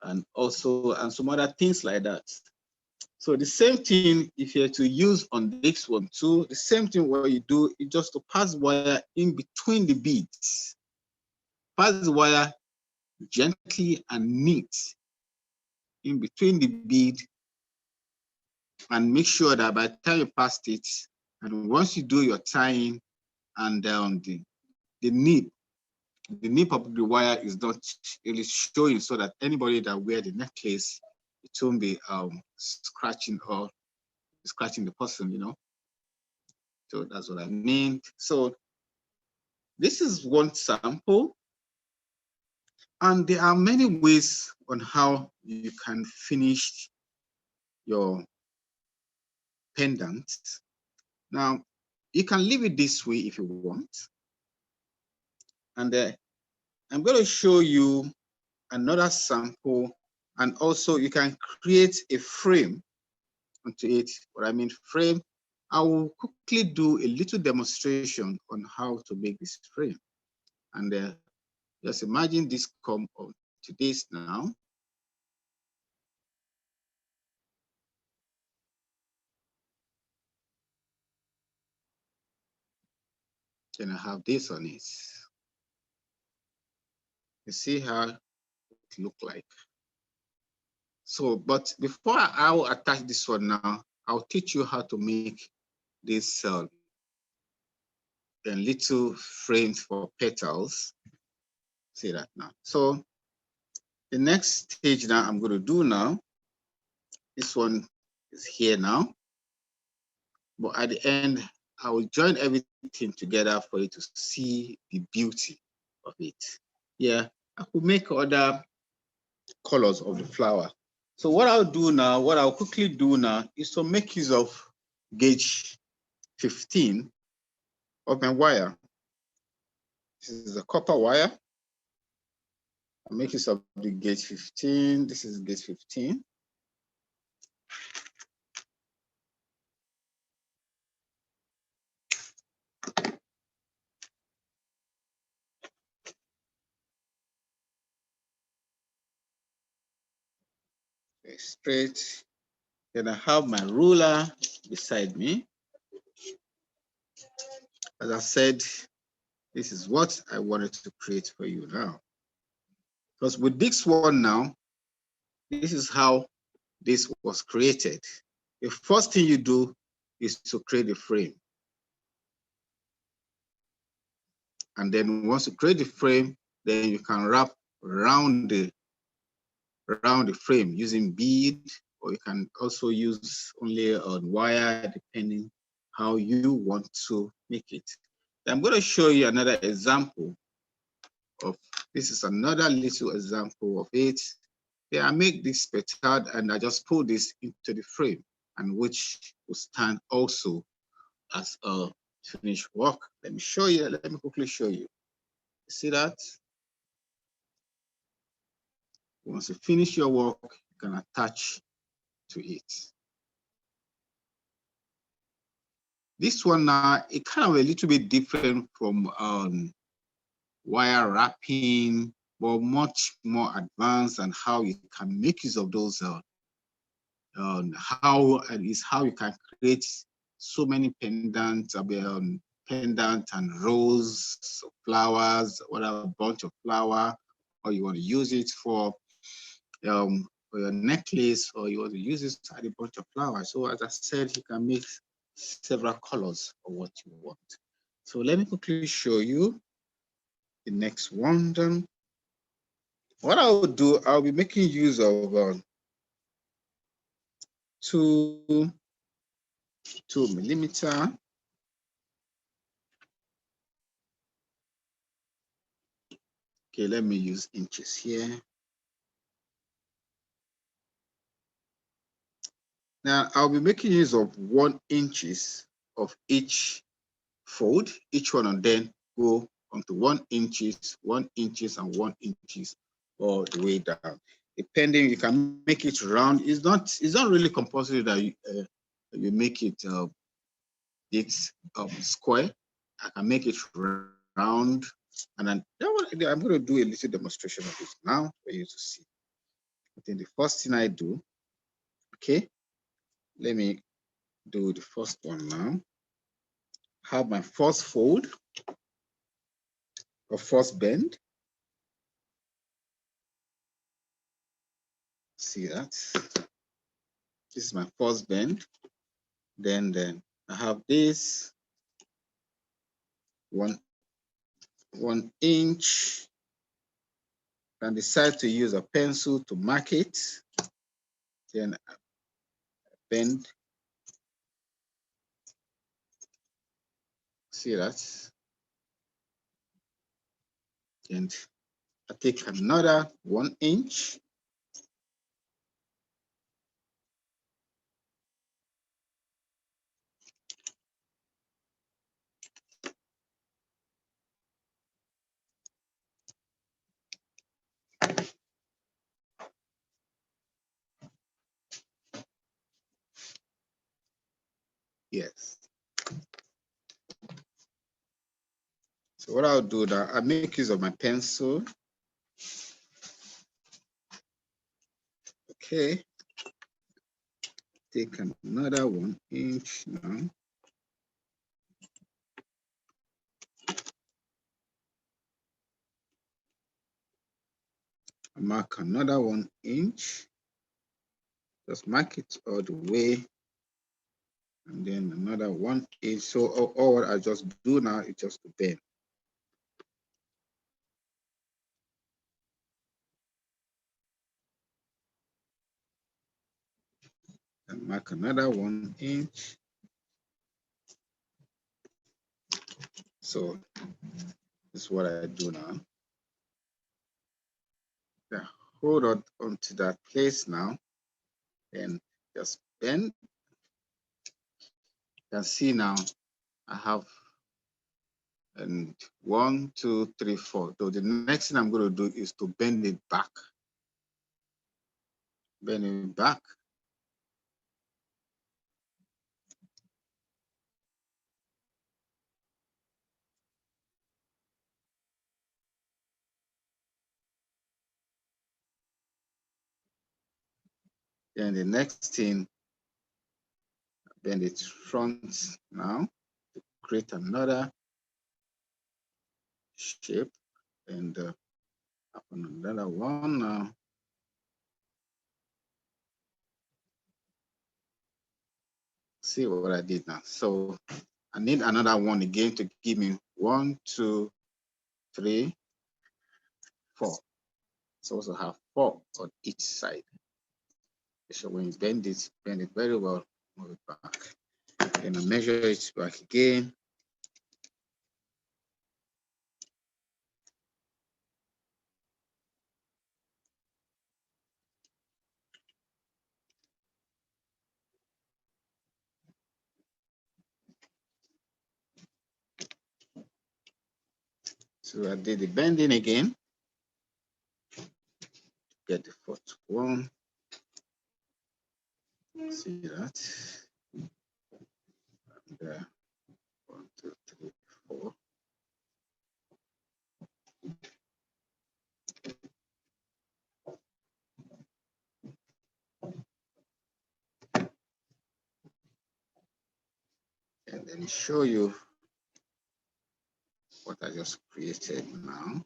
and also some other things like that. So the same thing, if you're to use on this one too, the same thing what you do is just to pass wire in between the beads. Pass the wire gently and neat in between the bead, and make sure that by the time you passed it, and once you do your tying, and the nip of the wire is not really showing, so that anybody that wear the necklace, it won't be scratching the person, you know. So that's what I mean. So this is one sample, and there are many ways on how you can finish your pendant. Now, you can leave it this way if you want. And I'm going to show you another sample, and also you can create a frame onto it. What I mean frame, I will quickly do a little demonstration on how to make this frame. And just imagine this come on to this now. Then I have this on it. You see how it look like. So, but before I will attach this one now, I'll teach you how to make this little frames for petals. See that now. So the next stage now I'm going to do now, this one is here now, but at the end, I will join everything together for you to see the beauty of it. Yeah, I could make other colors of the flower. So what I'll do now, what I'll quickly do now is to make use of gauge 15 of my wire. This is a copper wire. I'll make use of the gauge 15. This is gauge 15. Straight. Then I have my ruler beside me. As I said, this is what I wanted to create for you now. Because with this one now, this is how this was created. The first thing you do is to create a frame. And then once you create the frame, then you can wrap around the frame using bead, or you can also use only on wire, depending how you want to make it. I'm going to show you another example of, this is another little example of it. Yeah, I make this petal and I just pull this into the frame, and which will stand also as a finished work. Let me show you, let me quickly show you. See that? Once you finish your work, you can attach to it. This one now, it kind of a little bit different from wire wrapping, but much more advanced, and how you can make use of those. How you can create so many pendants, pendant and rows of flowers, whatever bunch of flower, or you want to use it for your necklace, or you want to use it to add a bunch of flowers. So as I said, you can make several colors of what you want. So let me quickly show you the next one. Then what I will do, I'll be making use of 2 millimeter. Okay, let me use inches here. Now I'll be making use of 1 inches of each fold. Each one of them go onto 1 inches, 1 inches, and 1 inches all the way down. Depending, you can make it round. It's not really compulsory that you make it square. I can make it round, and then I'm going to do a little demonstration of this now for you to see. I think the first thing I do, okay, let me do the first one now. Have my first fold or first bend. See that? This is my first bend. Then I have this 1 inch. And decide to use a pencil to mark it. Then I bend. See that? And I take another 1 inch. Yes. So what I'll do now, I make use of my pencil. Okay. Take another 1 inch now. I mark another 1 inch. Just mark it all the way. And then another 1 inch. So all what I just do now is just to bend. And mark another 1 inch. So this is what I do now. Yeah, hold on onto that place now, and just bend. You can see now I have 1, 2, 3, 4. So the next thing I'm going to do is to bend it back. Bend it back. Then the next thing, bend it front now to create another shape, and upon another one now. See what I did now. So I need another one again to give me 1, 2, 3, 4. So also have 4 on each side. So when you bend it very well, move it back. Then I measure it back again. So I did the bending again. get the fourth one. See that? And there. 1, 2, 3, 4. And then show you what I just created now.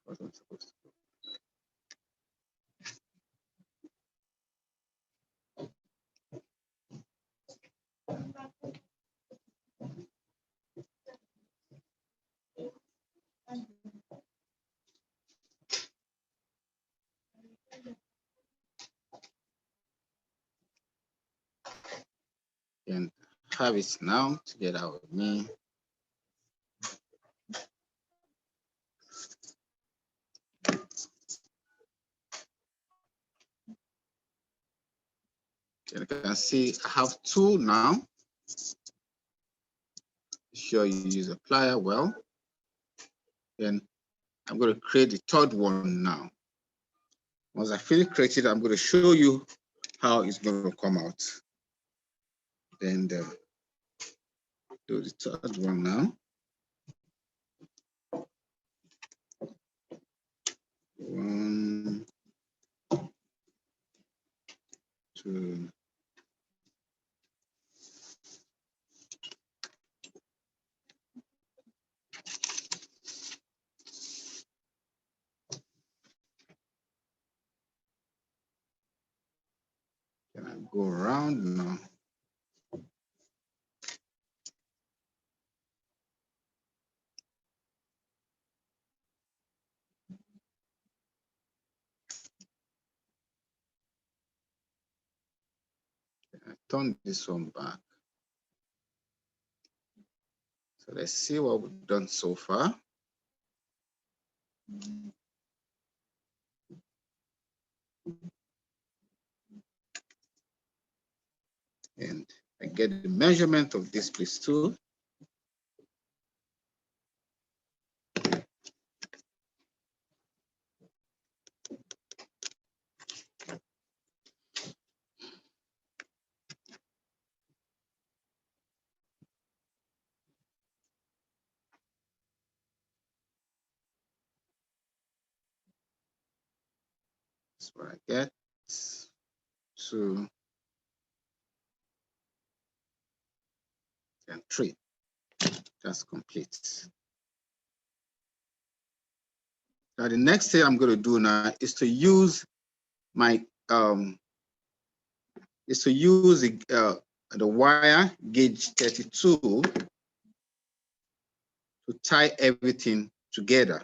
What I'm supposed to do. And have it now together with me. And you can see I have two now. Sure you use a plier well. Then I'm going to create the third one now. Once I finish creating, I'm going to show you how it's going to come out. Then do the third one now. 1, 2. Can I go around now? I turn this one back. So let's see what we've done so far. And I get the measurement of this piece too. That's what I get. 2 and 3. That's complete. Now the next thing I'm going to do now is to use my the wire gauge 32 to tie everything together.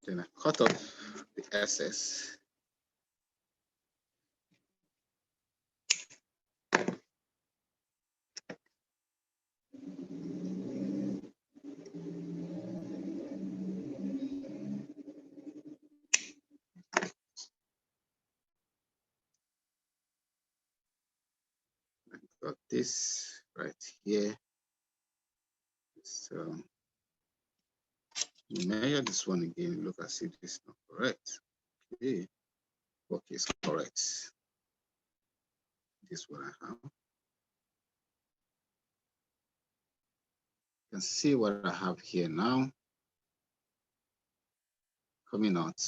Then I cut off the excess. Got this right here. So measure this one again. Look, I see this is not correct. Okay, okay, it's correct. This one I have. You can see what I have here now. Coming out.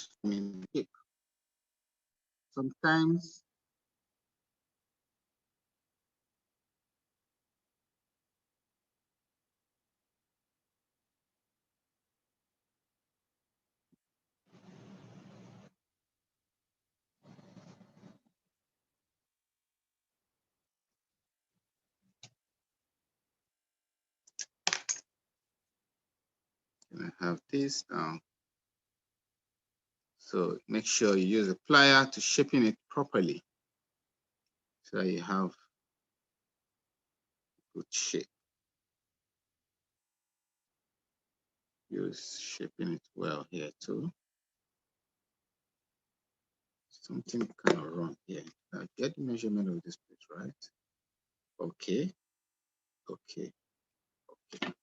Sometimes I have this now. So make sure you use a plier to shaping it properly. so you have good shape. You're shaping it well here too. Something kind of wrong here. Get the measurement of this place, right? Okay, okay, okay.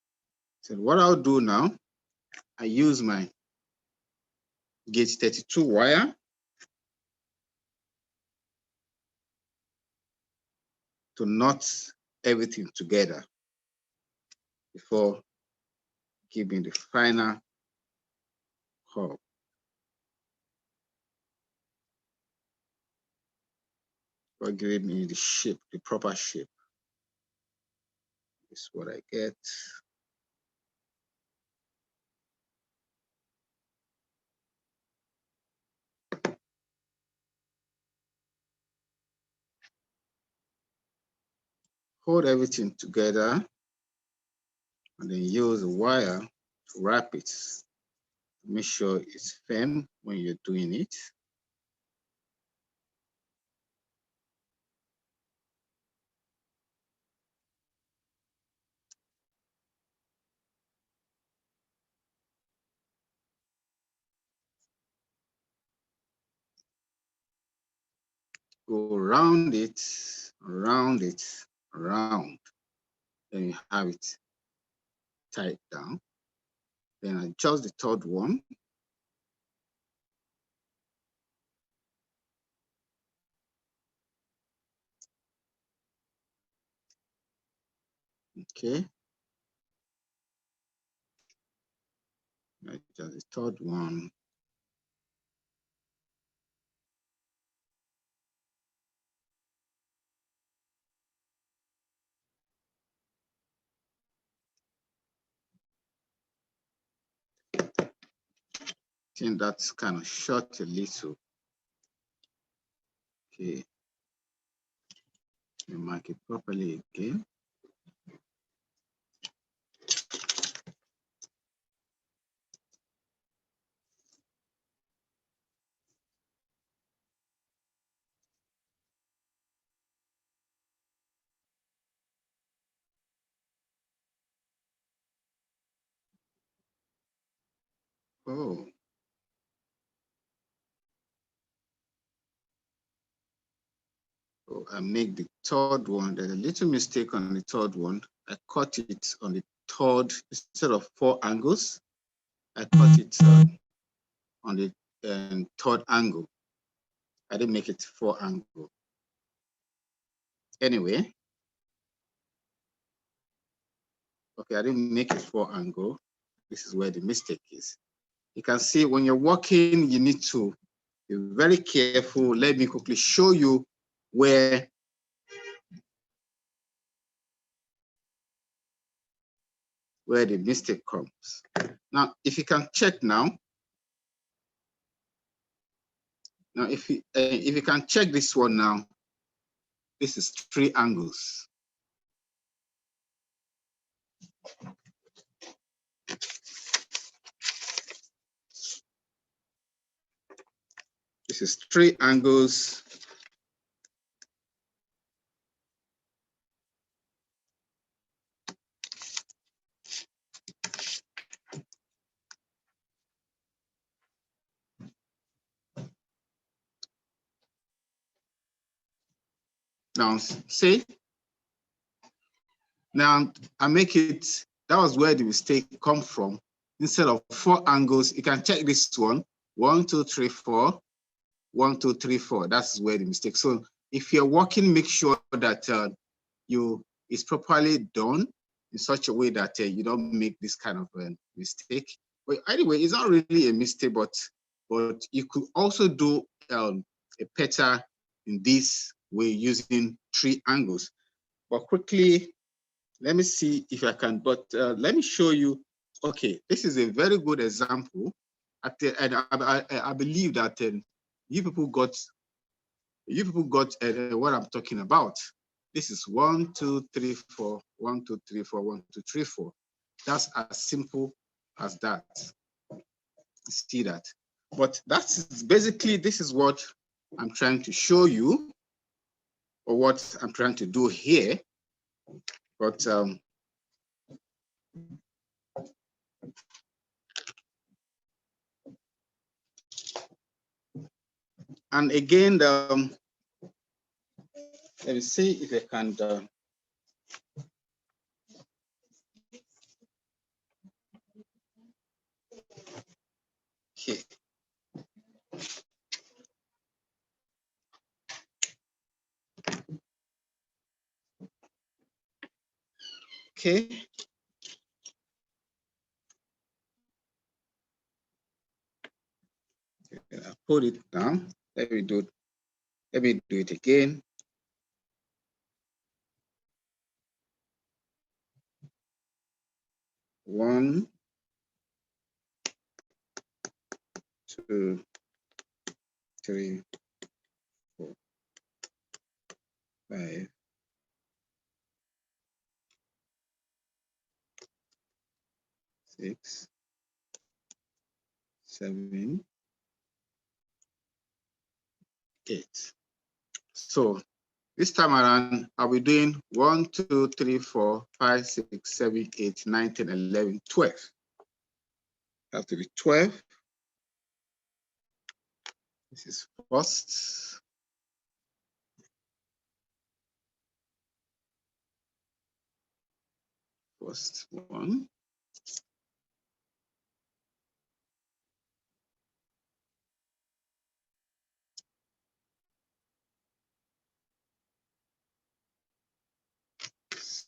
So what I'll do now, I use my gauge 32 wire to knot everything together before giving the final curve. Or giving me the shape, the proper shape. This is what I get. Hold everything together and then use a wire to wrap it. Make sure it's firm when you're doing it. Go around it, around it, around. Then you have it tied down. Then adjust the third one. Okay. Adjust the third one. I think that's kind of short a little. Okay. You mark it properly again. Oh. So I make the third one. There's a little mistake on the third one. I cut it on the third, instead of 4 angles, I cut it on the third angle. I didn't make it 4 angle. Anyway, okay, I didn't make it 4 angle. This is where the mistake is. You can see when you're working, you need to be very careful. Let me quickly show you where the mistake comes. Now, if you can check now, if you can check this one now, this is 3 angles. This is 3 angles. Now, see, now I make it, that was where the mistake come from. Instead of 4 angles, you can check this one, 1, 2, 3, 4, 1, 2, 3, 4. That's where the mistake. So if you're working, make sure that it's properly done in such a way that you don't make this kind of mistake. But anyway, it's not really a mistake, but you could also do a petal in this way using 3 angles. But quickly, let me see if I can, but let me show you. Okay, this is a very good example. And I believe that you people got what I'm talking about. This is 1, 2, 3, 4, 1, 2, 3, 4, 1, 2, 3, 4. That's as simple as that. See that? But that's basically, this is what I'm trying to show you. for what I'm trying to do here. But and again, let me see if I can. Okay. Okay. I put it down. Let me do it again. One, two, three, 4, 5, 6, 7, 8. So this time around, I'll be doing 1, 2, 3, 4, 5, 6, 7, 8, 9, 10, 11, 12. Have to be 12. This is first. First one.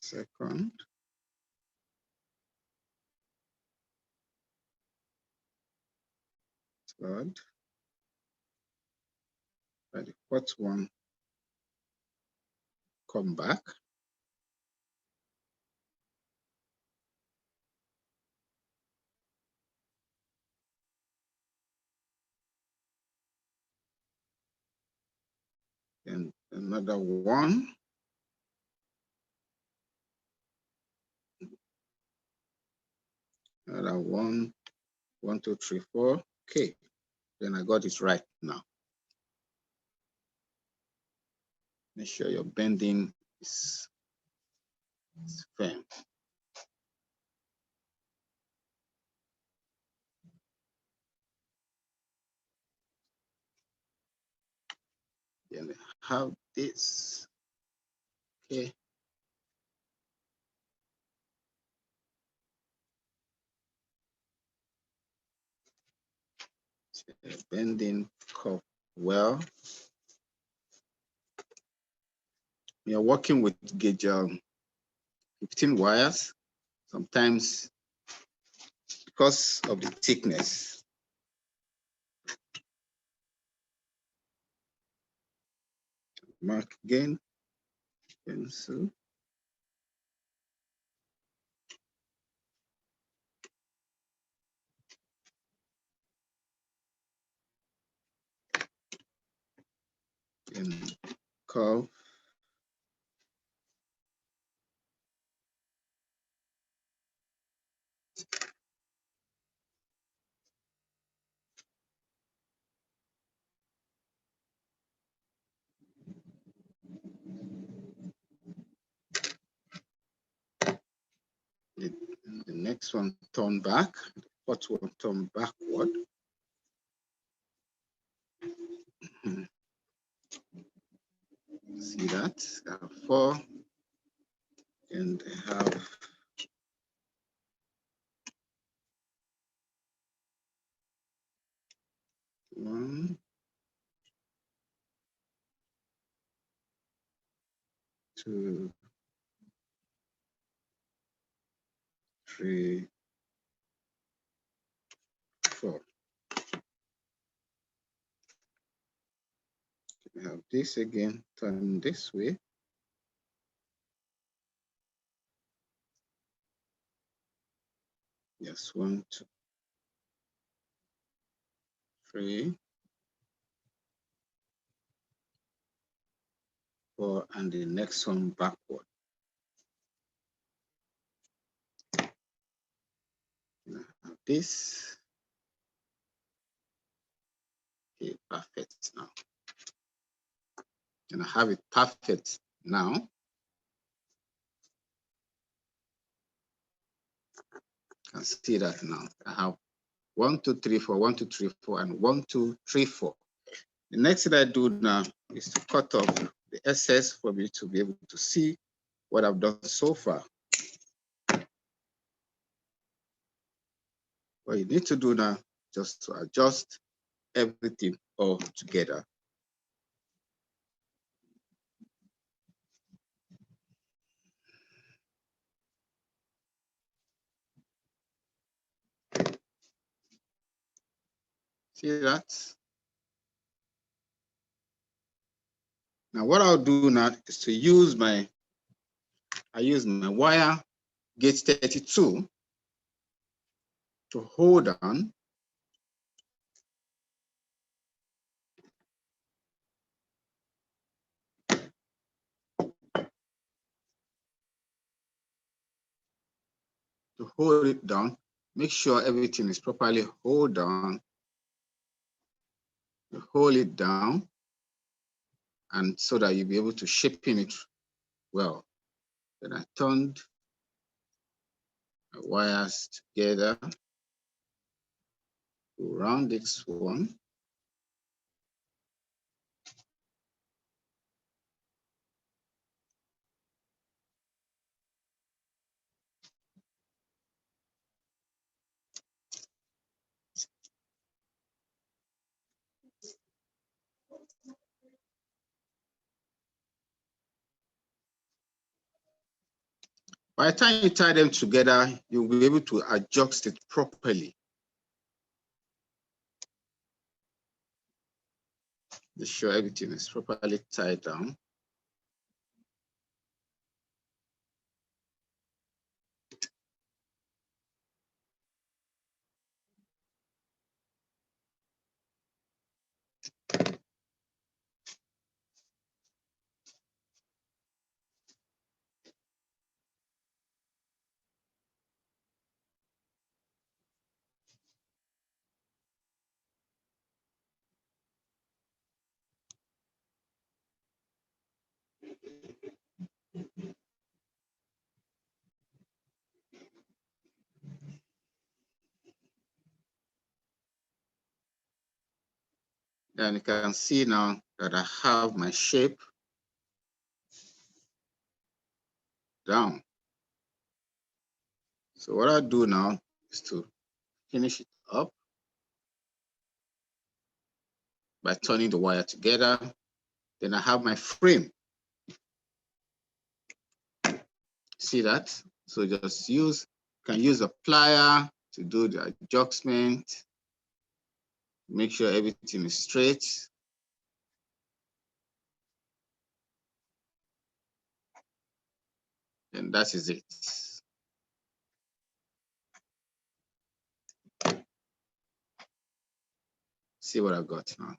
Second. Third. And the fourth one. Come back. And another one. Another one. 1, 2, 3, 4. Okay. Then I got it right now. Make sure your bending is firm. Then I have this. Okay. Bending curve well. We are working with gauge 15 wires. Sometimes because of the thickness. Mark again, pencil. And curve. The next one turn back, the fourth one turn backward. See that? I have 4 and I have 1, 2, 3, 4. We have this again, turn this way. Yes, 1, 2, 3, 4, and the next one backward. And I have this. Okay, perfect now. And I have it perfect now. You can see that now. I have 1, 2, 3, 4, 1, 2, 3, 4, and 1, 2, 3, 4. The next thing I do now is to cut off the excess for me to be able to see what I've done so far. What you need to do now, just to adjust everything all together. See that? Now what I'll do now is to use my wire gauge 32 to hold on it down. Make sure everything is properly hold on. You hold it down, and so that you'll be able to shape in it well. Then I turned my wires together around this one. By the time you tie them together, you'll be able to adjust it properly. Make sure everything is properly tied down. And you can see now that I have my shape down. So what I do now is to finish it up by turning the wire together. Then I have my frame. See that? So just can use a plier to do the adjustment. Make sure everything is straight. And that is it. See what I've got now.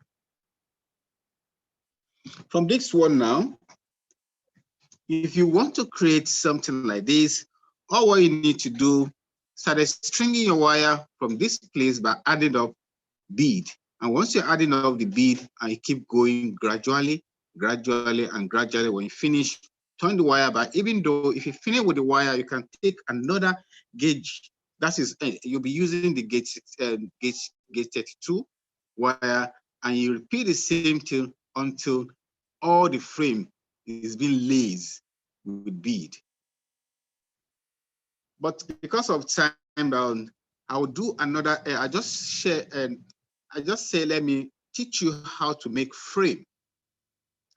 From this one now, if you want to create something like this, all what you need to do, start stringing your wire from this place by adding up bead. And once you're adding up the bead and you keep going gradually, and gradually, when you finish, turn the wire back. Even though if you finish with the wire, you can take another gauge. That is, you'll be using the gauge 32 wire, and you repeat the same thing until all the frame is being laced with bead. But because of time bound, I will do another. I just share and I just say, let me teach you how to make frame.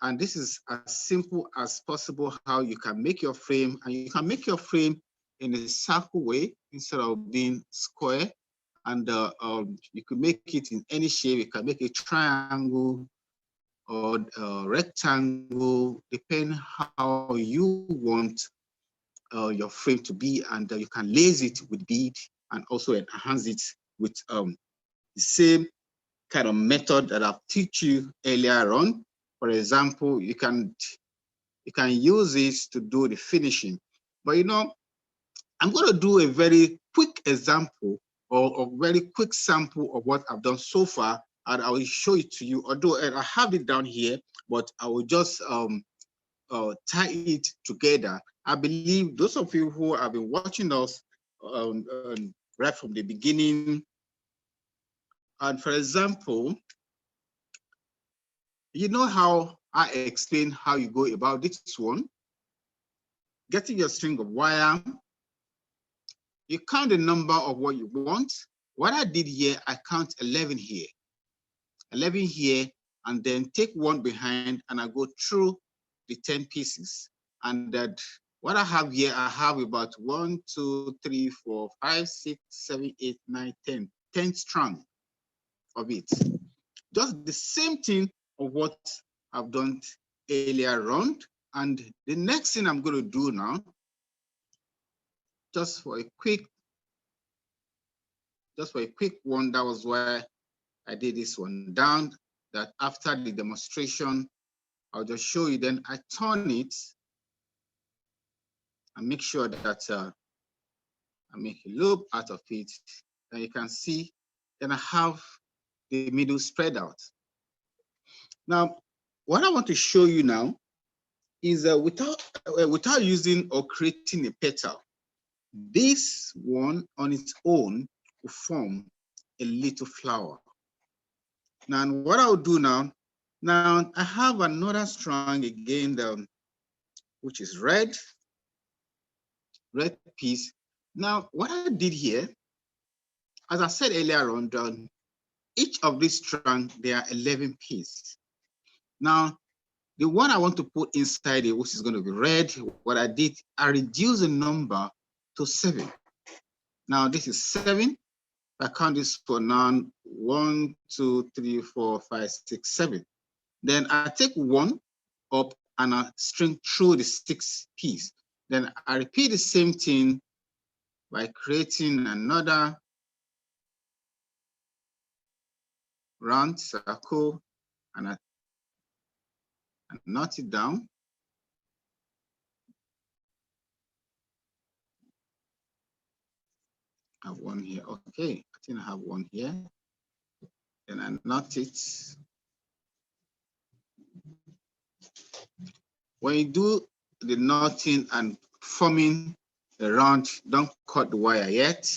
And this is as simple as possible how you can make your frame, and you can make your frame in a circle way instead of being square. And you can make it in any shape. You can make a triangle or rectangle, depending how you want your frame to be, and you can lace it with bead and also enhance it with the same kind of method that I've teach you earlier on. For example, you can use this to do the finishing. But you know, I'm going to do a very quick example or a very quick sample of what I've done so far, and I will show it to you. Although I have it down here, but I will just tie it together. I believe those of you who have been watching us right from the beginning, and for example, you know how I explain how you go about this one. Getting your string of wire, you count the number of what you want. What I did here, I count 11 here, 11 here, and then take one behind, and I go through the 10 pieces. And that what I have here, I have about 1, 2, 3, 4, 5, 6, 7, 8, 9, 10, 10 strand of it. Just the same thing of what I've done earlier on. And the next thing I'm going to do now, just for a quick one, that was why I did this one down, that after the demonstration, I'll just show you. Then I turn it and make sure that I make a loop out of it. And you can see, then I have the middle spread out. Now, what I want to show you now is without using or creating a petal, this one on its own will form a little flower. Now, what I'll do now I have another strand again, which is red piece. Now, what I did here, as I said earlier on, each of these strands, there are 11 pieces. Now, the one I want to put inside it, which is going to be red, what I did, I reduced the number to 7. Now, this is 7. I count this for now, 1, 2, 3, 4, 5, 6, 7. Then I take one up and I string through the 6th piece. Then I repeat the same thing by creating another round circle, and I knot it down. I have one here. Okay, I think I have one here. Then I knot it. When you do the knotting and forming a round, don't cut the wire yet,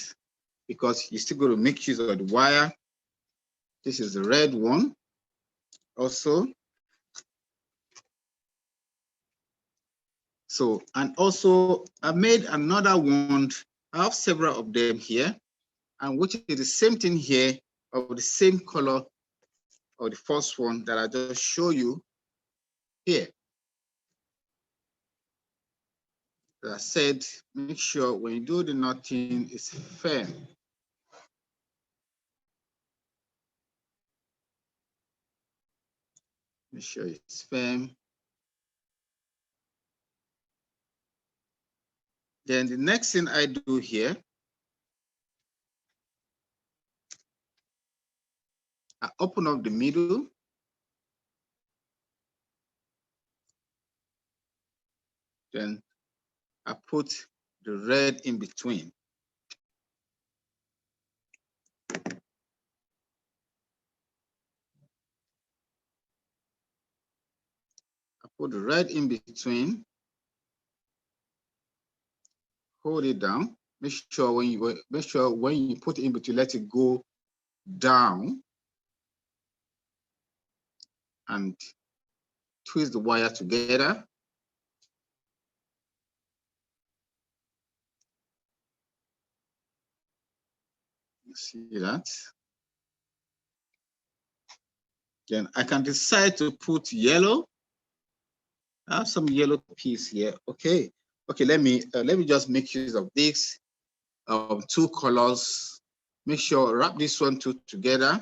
because you're still going to make use of the wire. This is the red one also. So, and also I made another one. I have several of them here, and which is the same thing here, of the same color of the first one that I just show you here. As I said, make sure when you do the knotting, it's firm. Make sure it's firm. Then the next thing I do here, I open up the middle. Then I put the red in between. I put the red in between. Hold it down. Make sure when you put it in between, let it go down and twist the wire together. You see that? Then I can decide to put yellow. I have some yellow piece here. Okay, let me just make use of this 2 colors. Make sure wrap this one together.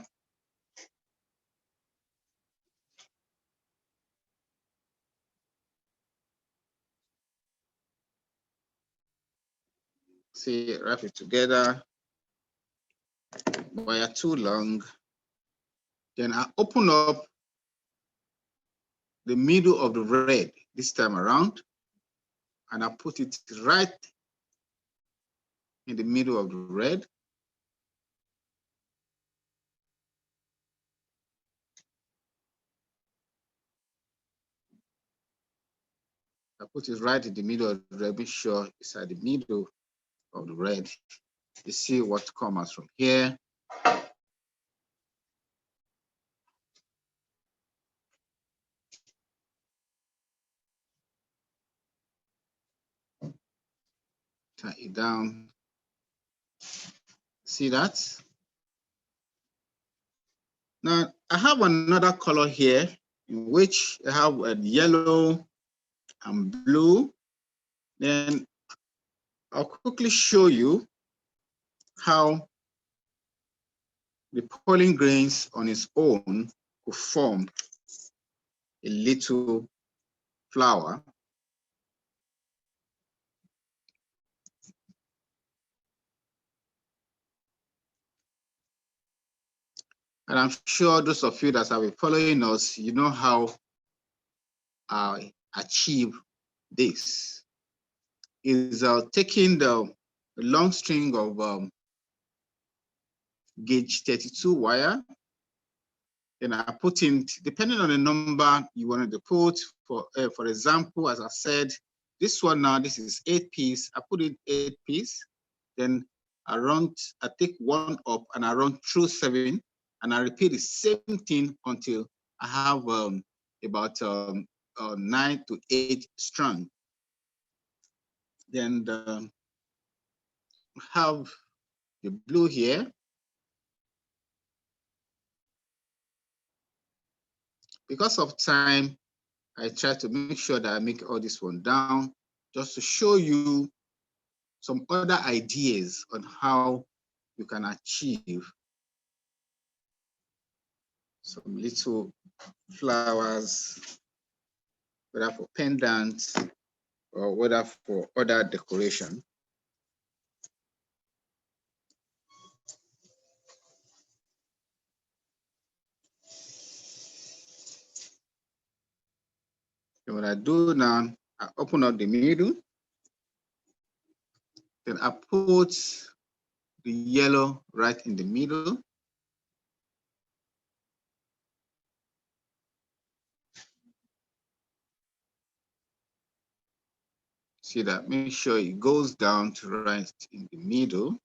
See, wrap it together. Wire too long. Then I open up the middle of the red this time around, and I put it right in the middle of the red. I put it right in the middle of the red, be sure it's at the middle of the red. You see what comes from here. Tie it down. See that? Now I have another color here in which I have a yellow and blue. Then I'll quickly show you how the pollen grains on its own could form a little flower. And I'm sure those of you that have been following us, you know how I achieve this. Is taking the long string of gauge 32 wire. Then I put in, depending on the number you wanted to put, for example, as I said, this one now, this is 8 piece. I put in 8 piece. Then I take one up and I run through 7, and I repeat the same thing until I have about 9 to 8 strand. Then have the blue here. Because of time, I try to make sure that I make all this one down just to show you some other ideas on how you can achieve some little flowers, whether for pendants or whether for other decoration. And what I do now, I open up the middle, then I put the yellow right in the middle. See that, make sure it goes down to right in the middle.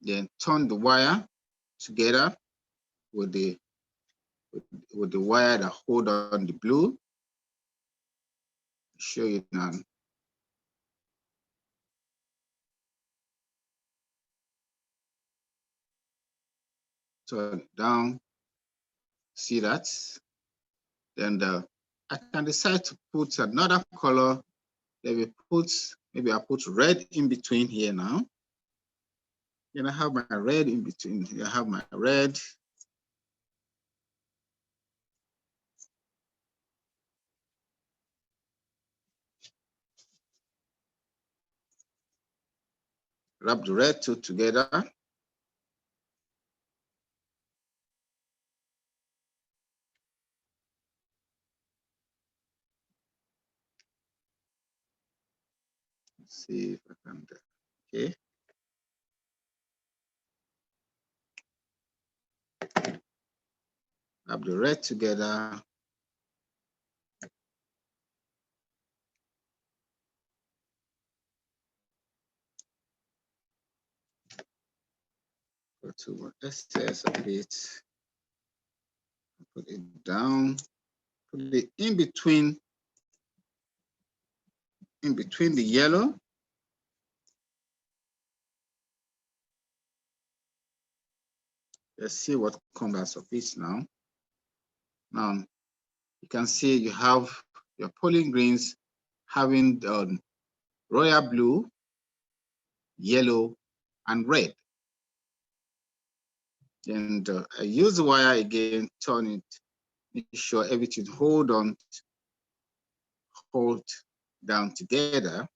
Then turn the wire together with the wire that hold on the blue. Show you now. Turn it down. See that? Then I can decide to put another color. Maybe I put red in between here now. Then I have my red in between. I have my red. Wrap the red two together. Let's see if I can. Okay. Wrap the red together. Go to excess of it. Put it down. Put it in between the yellow. Let's see what comes out of it now. Now you can see you have your pollen grains having royal blue, yellow, and red. And I use the wire again, turn it, make sure everything hold down together.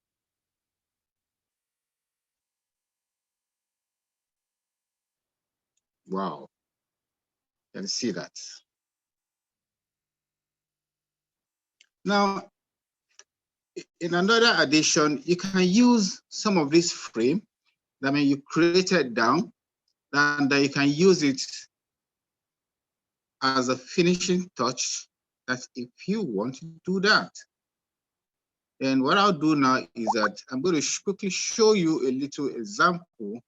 Wow, you can see that. Now, in another addition, you can use some of this frame That means you created down, and you can use it as a finishing touch. That if you want to do that. And what I'll do now is that I'm going to quickly show you a little example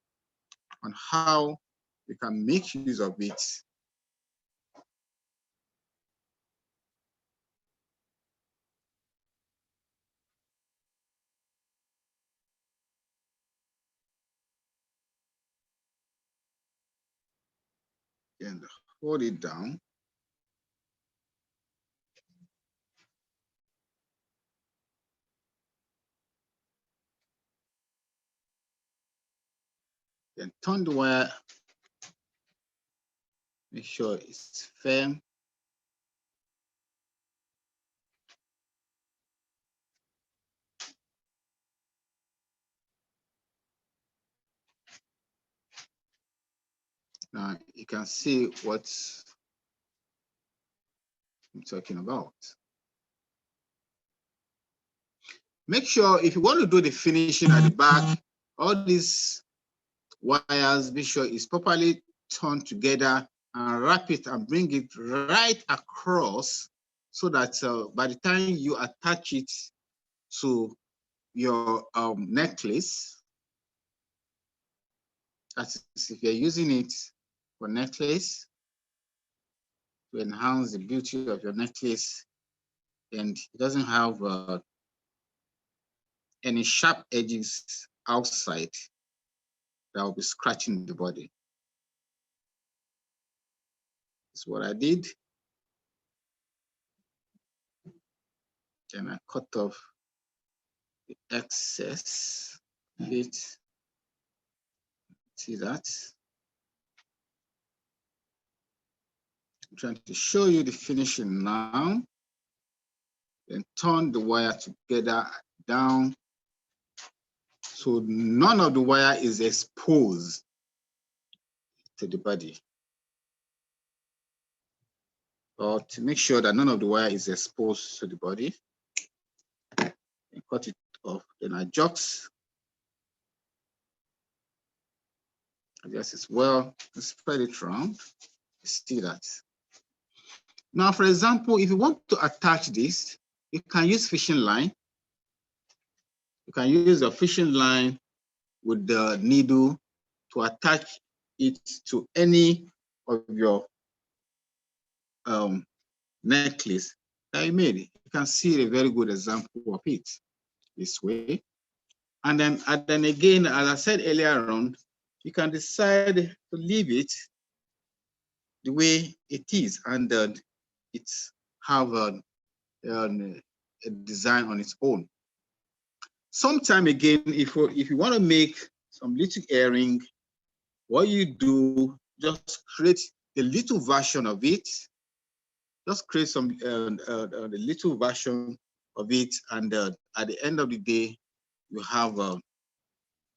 on how you can make use of it. And hold it down. Then turn the wire, make sure it's firm. Now you can see what I'm talking about. Make sure if you want to do the finishing at the back, all these wires, be sure it's properly turned together and wrap it and bring it right across so that by the time you attach it to your necklace, that is, if you're using it for necklace to enhance the beauty of your necklace, and it doesn't have any sharp edges outside that will be scratching the body. That's what I did. Then I cut off the excess bit. See that? I'm trying to show you the finishing now. Then turn the wire together down so none of the wire is exposed to the body. Or to make sure that none of the wire is exposed to the body, and cut it off. Then adjust as well, spread it around. See that? Now, for example, if you want to attach this, you can use fishing line. You can use a fishing line with the needle to attach it to any of your necklace that you made. You can see a very good example of it this way. And then again, as I said earlier on, you can decide to leave it the way it is, and it's have a design on its own. Sometime again, if you want to make some little earring, what you do, just create a little version of it. Just create some a little version of it, and at the end of the day, you have a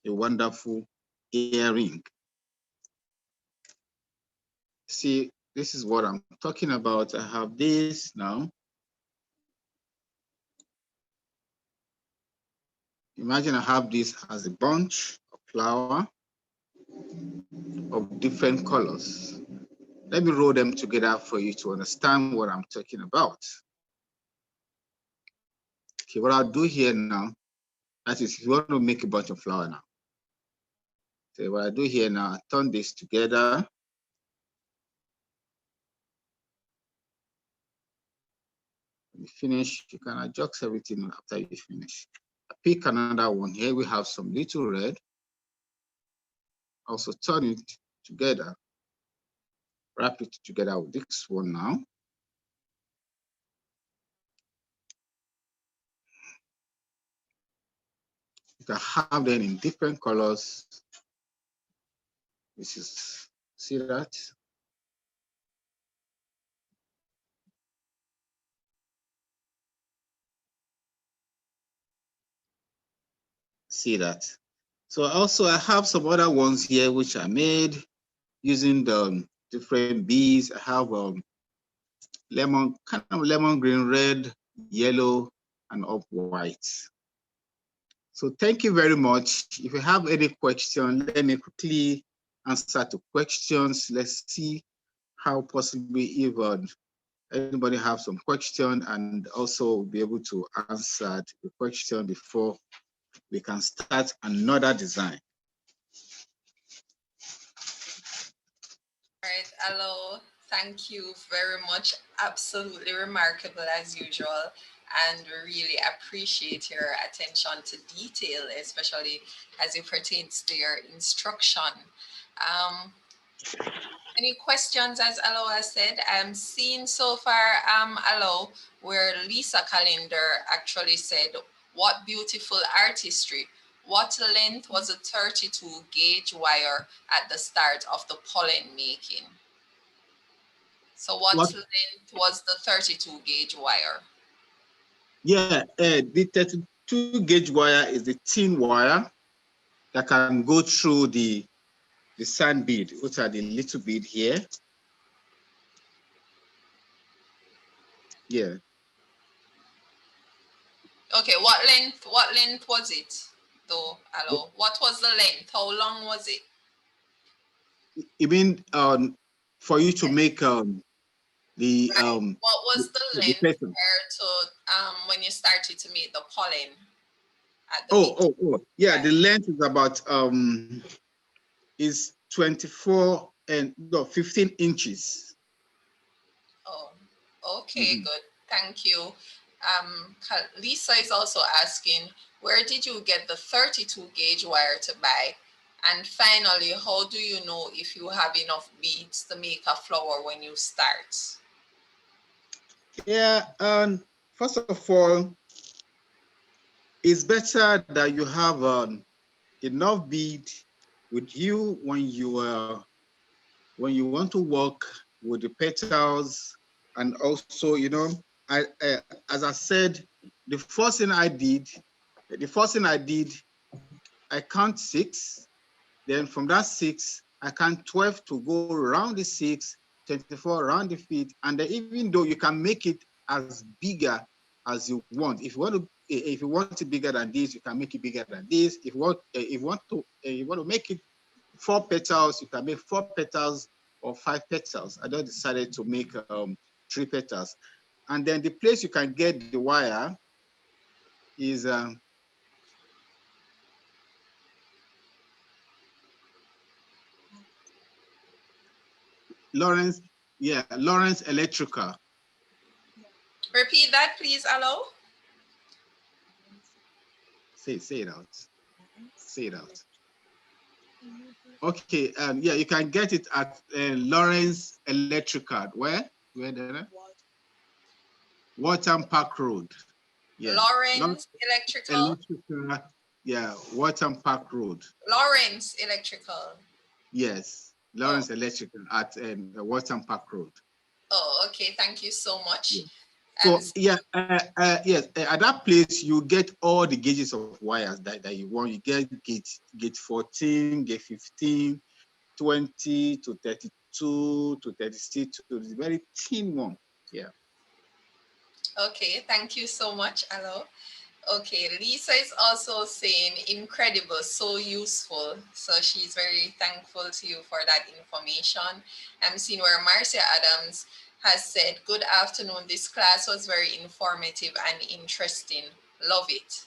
wonderful earring. See, this is what I'm talking about. I have this now. Imagine I have this as a bunch of flower of different colors. Let me roll them together for you to understand what I'm talking about. Okay, what I'll do here now, that is, if you want to make a bunch of flower now. So what I do here now, I turn this together. When you finish, you can adjust everything after you finish. I pick another one. Here we have some little red. Also turn it together. Wrap it together with this one now. You can have them in different colors. This is, see that? See that? So also I have some other ones here which I made using the different beads. I have kind of lemon green, red, yellow, and off white. So thank you very much. If you have any question, let me quickly answer to questions. Let's see how possibly if anybody have some question, and also be able to answer the question before we can start another design. All right, Alao, thank you very much. Absolutely remarkable as usual. And we really appreciate your attention to detail, especially as it pertains to your instruction. Any questions, as Alao has said? I'm seeing so far, Alao, where Lisa Calendar actually said, what beautiful artistry. What length was a 32 gauge wire at the start of the pollen making? So what length was the 32 gauge wire? Yeah, the 32 gauge wire is the thin wire that can go through the sand bead, which are the little bead here. Yeah. Okay, what length was it though, Alao? What was the length? How long was it? You mean for you to make the Right. What was the length pattern? compared to when you started to make the pollen at the beginning? Yeah, right. The length is about is 24 and no 15 inches. Oh, okay, good. Thank you. Lisa is also asking, where did you get the 32 gauge wire to buy? And finally, how do you know if you have enough beads to make a flower when you start? Yeah, first of all, it's better that you have enough bead with you when you want to work with the petals. And also, you know, as I said, the first thing I did, I count 6. Then from that 6, I count 12 to go around the 6, 24 around the feet. And then even though you can make it as bigger as you want, if you want it bigger than this, you can make it bigger than this. If you want to make it 4 petals, you can make 4 petals or 5 petals. I just decided to make 3 petals. And then the place you can get the wire is Lawrence Electrical. Repeat that, please, Alao. Say it out. Say it out. Okay, yeah, you can get it at Lawrence Electrical. Where there? Waltham Park Road. Yeah. Lawrence Electrical. Yeah, Waltham Park Road. Lawrence Electrical. Yes, Lawrence Electrical at Waltham Park Road. Oh, okay. Thank you so much. Yeah. So yeah, yes, at that place you get all the gauges of wires that you want. You get gauge 14, gauge 15, 20 to 32 to 36 to the very thin one. Yeah. Okay, thank you so much, Alao. Okay, Lisa is also saying incredible, so useful. So she's very thankful to you for that information. I'm seeing where Marcia Adams has said, good afternoon. This class was very informative and interesting. Love it.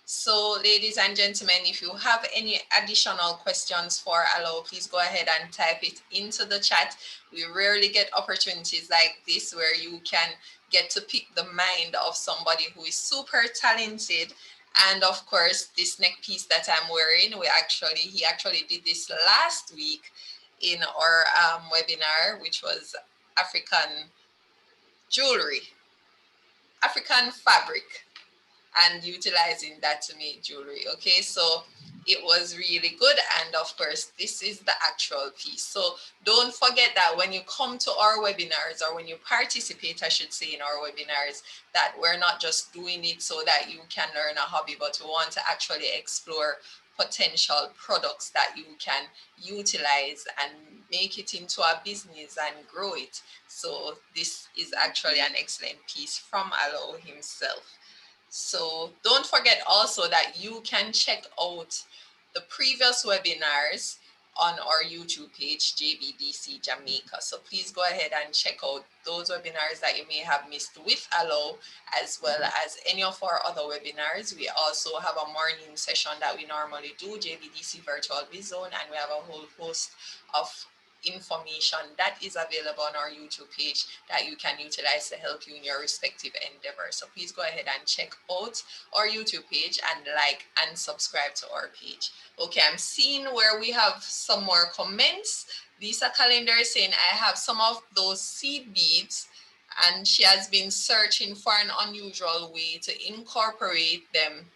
So, ladies and gentlemen, if you have any additional questions for Alao, please go ahead and type it into the chat. We rarely get opportunities like this where you can get to pick the mind of somebody who is super talented. And of course, this neck piece that I'm wearing, he actually did this last week in our webinar, which was African jewelry, African fabric, and utilizing that to make jewelry. Okay, so it was really good. And of course, this is the actual piece. So don't forget that when you come to our webinars, or when you participate, I should say, in our webinars, that we're not just doing it so that you can learn a hobby, but we want to actually explore potential products that you can utilize and make it into a business and grow it. So this is actually an excellent piece from Alao himself. So don't forget also that you can check out the previous webinars on our YouTube page, JBDC Jamaica. So please go ahead and check out those webinars that you may have missed with Alao, as well as any of our other webinars. We also have a morning session that we normally do, JBDC Virtual Bizone, and we have a whole host of information that is available on our YouTube page that you can utilize to help you in your respective endeavors. So please go ahead and check out our YouTube page and like and subscribe to our page. Okay, I'm seeing where we have some more comments. Lisa Calendar is saying, I have some of those seed beads, and she has been searching for an unusual way to incorporate them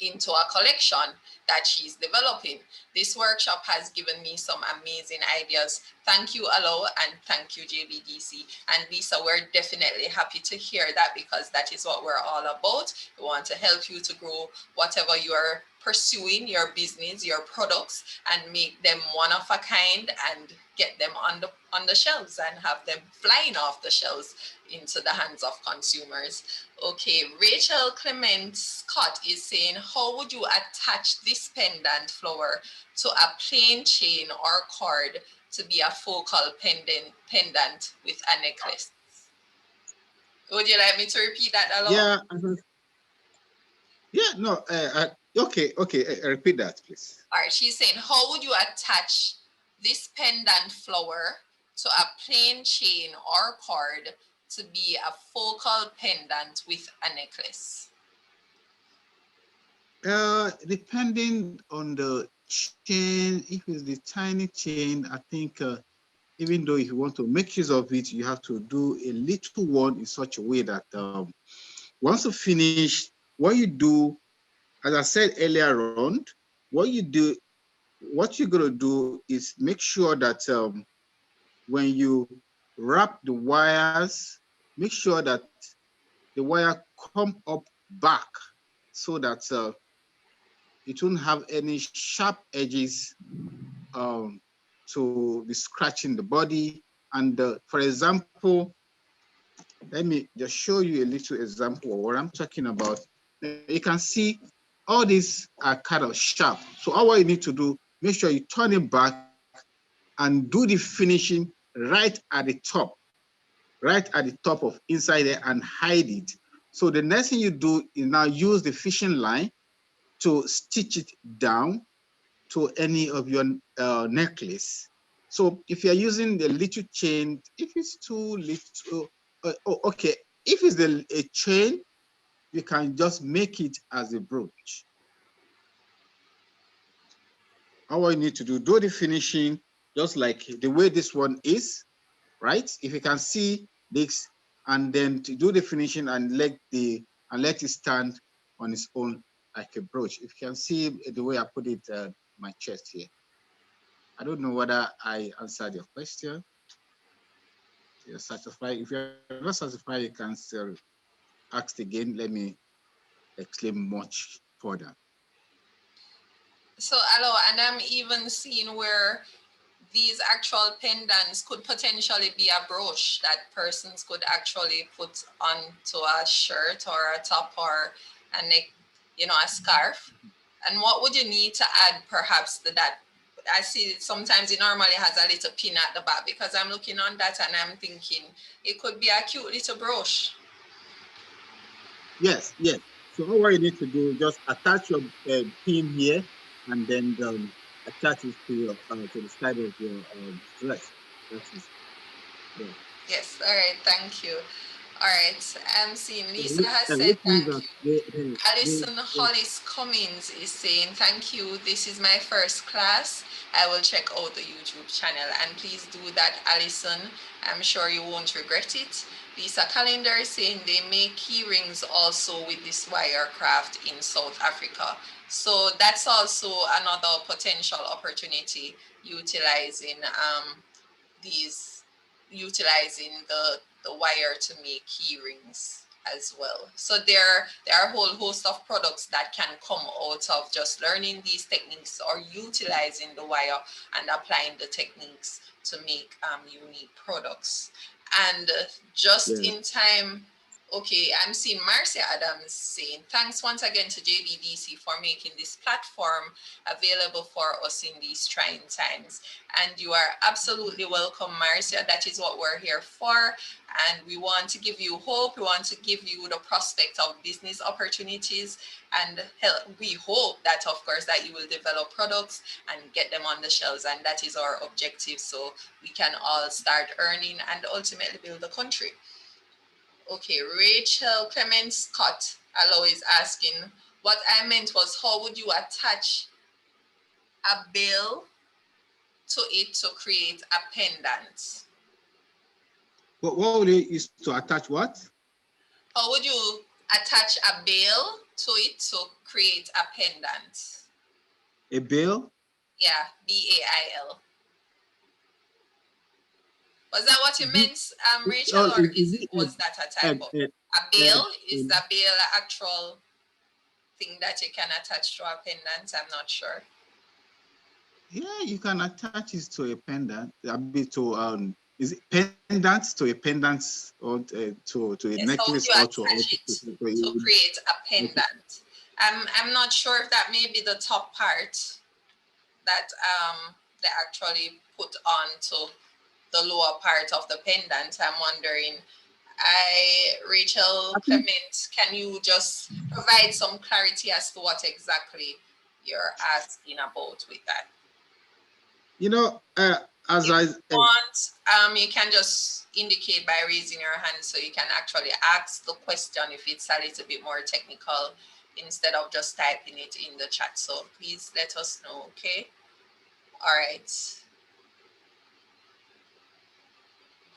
into a collection that she's developing. This workshop has given me some amazing ideas. Thank you, Alao, and thank you, JBDC. And Lisa, we're definitely happy to hear that, because that is what we're all about. We want to help you to grow whatever you are pursuing, your business, your products, and make them one of a kind and get them on the shelves and have them flying off the shelves into the hands of consumers. Okay, Rachel Clement Scott is saying, how would you attach this pendant flower to a plain chain or cord to be a focal pendant with a necklace? Would you like me to repeat that, Alao? Yeah, yeah, no, okay, repeat that, please. All right, she's saying, how would you attach this pendant flower to a plain chain or cord to be a focal pendant with a necklace? Depending on the chain, if it's the tiny chain, I think even though if you want to make use of it, you have to do a little one in such a way that once you finish, what you do, as I said earlier on, what you do, what you're gonna do is make sure that when you wrap the wires, make sure that the wire come up back so that it won't have any sharp edges um, to be scratching the body. And for example, let me just show you a little example of what I'm talking about. You can see all these are kind of sharp. So all what you need to do, make sure you turn it back and do the finishing right at the top, of inside there, and hide it. So the next thing you do is now use the fishing line to stitch it down to any of your necklace. So if you're using the little chain, if it's too little, okay, if it's a chain, you can just make it as a brooch. All you need to do the finishing just like the way this one is, right? If you can see this, and then to do the finishing and let it stand on its own like a brooch. If you can see the way I put it, my chest here. I don't know whether I answered your question. You're satisfied. If you're not satisfied, you can still ask again. Let me explain much further. So, Alao, and I'm even seeing where these actual pendants could potentially be a brooch that persons could actually put onto a shirt or a top or a neck, a scarf. And what would you need to add perhaps to that? I see sometimes it normally has a little pin at the back, because I'm looking on that and I'm thinking it could be a cute little brooch. Yes, yes. So all you need to do, just attach your pin here, and then attach it to the side of your dress. That is, yeah. Yes, all right, thank you. All right, I'm seeing Lisa has And said which means thank that you. Alison Hollis Cummings is saying, thank you. This is my first class. I will check out the YouTube channel. And please do that, Alison. I'm sure you won't regret it. Lisa Calendar is saying they make key rings also with this wire craft in South Africa. So that's also another potential opportunity, utilizing these utilizing the wire to make key rings as well. So there are a whole host of products that can come out of just learning these techniques or utilizing the wire and applying the techniques to make unique products. And just in time, Okay, I'm seeing Marcia Adams saying, thanks once again to JBDC for making this platform available for us in these trying times. And you are absolutely welcome, Marcia. That is what we're here for. And we want to give you hope. We want to give you the prospect of business opportunities. And we hope that, of course, that you will develop products and get them on the shelves. And that is our objective. So we can all start earning and ultimately build the country. Okay, Rachel Clement Scott Allo is asking, what I meant was, how would you attach a bill to it to create a pendant? But what would you use to attach what? How would you attach a bill to it to create a pendant? A bill? Yeah, BAIL. Was that what you meant, Rachel, or was that a typo? A bill? Is a bill an actual thing that you can attach to a pendant? I'm not sure. Yeah, you can attach it to a pendant. A bit to is it pendants to a pendant or to a Yes, how would necklace you or attach it to create a pendant? I'm not sure if that may be the top part that they actually put on to the lower part of the pendant. I'm wondering, Rachel Clement, can you just provide some clarity as to what exactly you're asking about with that? You know, as If I you want, you can just indicate by raising your hand so you can actually ask the question if it's a little bit more technical instead of just typing it in the chat. So please let us know, okay? All right.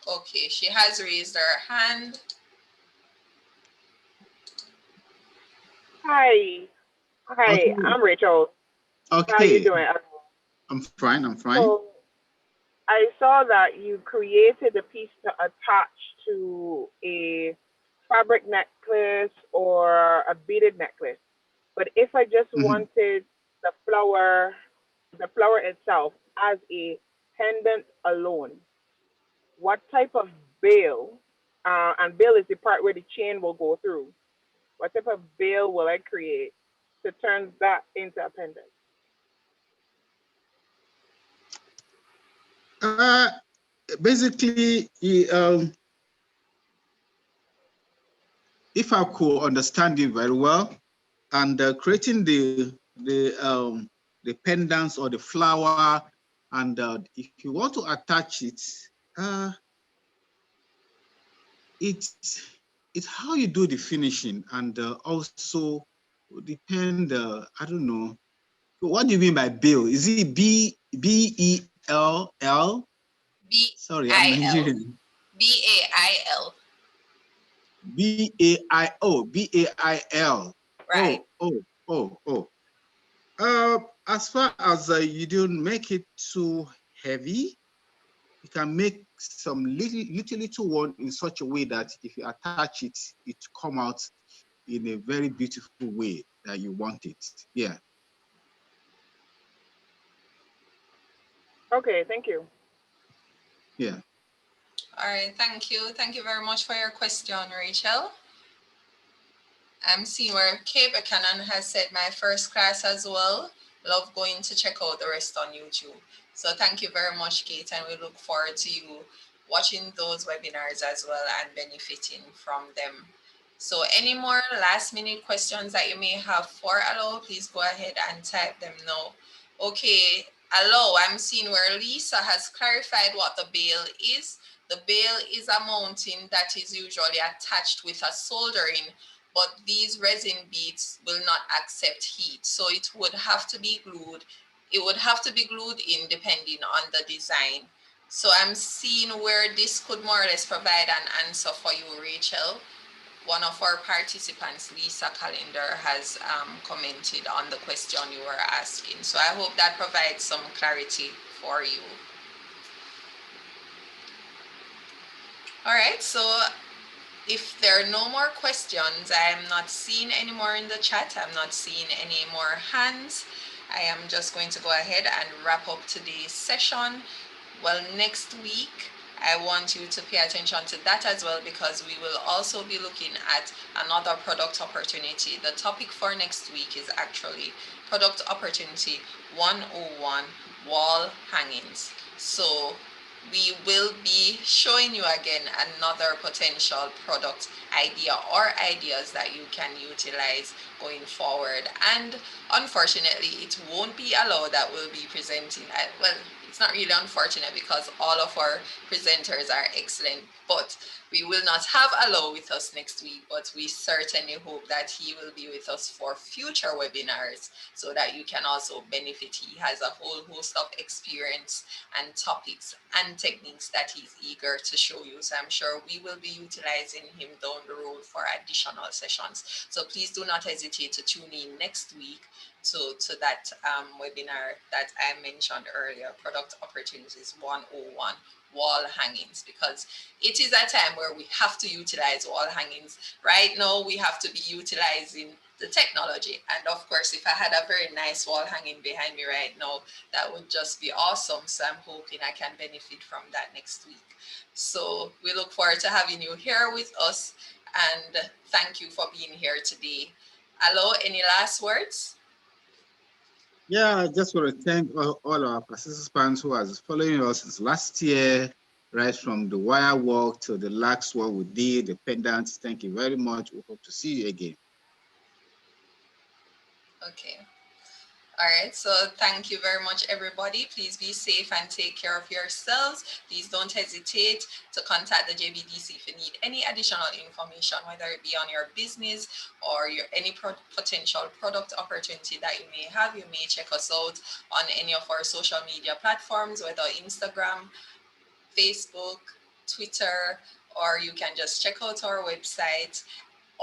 Okay, she has raised her hand. Hi. Hi, okay. I'm Rachel. Okay. How are you doing? I'm fine. I'm fine. So I saw that you created a piece to attach to a fabric necklace or a beaded necklace. But if I just wanted the flower itself as a pendant alone, what type of bail, and bail is the part where the chain will go through, what type of bail will I create to turn that into a pendant? Basically, if I could understand you very well, and creating the pendants or the flower, and if you want to attach it, it's how you do the finishing, and also depend. I don't know. What do you mean by bill? Is it BELL? Sorry, I'm Nigerian. BAIL. BAIL. Right. As far as you don't make it too heavy, you can make some little one in such a way that if you attach it, it come out in a very beautiful way that you want it. Yeah. Okay, thank you. Yeah. All right, thank you. Thank you very much for your question, Rachel. I'm seeing where Kate Buchanan has said my first class as well. Love going to check out the rest on YouTube. So thank you very much, Kate, and we look forward to you watching those webinars as well and benefiting from them. So any more last minute questions that you may have for Alao, please go ahead and type them now. Okay, Alao, I'm seeing where Lisa has clarified what the bail is. The bail is a mounting that is usually attached with a soldering, but these resin beads will not accept heat. So it would have to be glued. It would have to be glued in depending on the design. So I'm seeing where this could more or less provide an answer for you, Rachel. One of our participants, Lisa Calendar, has commented on the question you were asking. So I hope that provides some clarity for you. All right, so if there are no more questions, I'm not seeing any more in the chat. I'm not seeing any more hands. I am just going to go ahead and wrap up today's session. Well, next week, I want you to pay attention to that as well, because we will also be looking at another product opportunity. The topic for next week is actually product opportunity 101, wall hangings. So we will be showing you again another potential product idea or ideas that you can utilize going forward. And unfortunately, it won't be Alao that will be presenting. Well, it's not really unfortunate because all of our presenters are excellent, but we will not have Alao with us next week, but we certainly hope that he will be with us for future webinars so that you can also benefit. He has a whole host of experience and topics and techniques that he's eager to show you. So I'm sure we will be utilizing him down the road for additional sessions. So please do not hesitate to tune in next week to that webinar that I mentioned earlier, Product Opportunities 101, wall hangings, because it is a time where we have to utilize wall hangings. Right now, we have to be utilizing the technology. And of course, if I had a very nice wall hanging behind me right now, that would just be awesome. So I'm hoping I can benefit from that next week. So we look forward to having you here with us. And thank you for being here today. Alao, any last words? Yeah, I just want to thank all our participants who has following us since last year, right from the wire work to the lax work we did, the pendants. Thank you very much. We hope to see you again. Okay. All right, so thank you very much, everybody. Please be safe and take care of yourselves. Please don't hesitate to contact the JBDC if you need any additional information, whether it be on your business or any potential product opportunity that you may have. You may check us out on any of our social media platforms, whether Instagram, Facebook, Twitter, or you can just check out our website,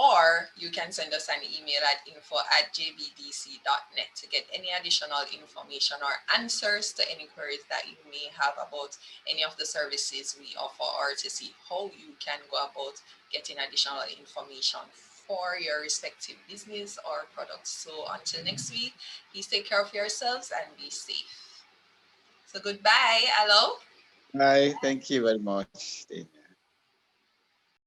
or you can send us an email at info@jbdc.net to get any additional information or answers to any queries that you may have about any of the services we offer, or to see how you can go about getting additional information for your respective business or products. So until next week, please take care of yourselves and be safe. So goodbye, Alao. Bye. Thank you very much.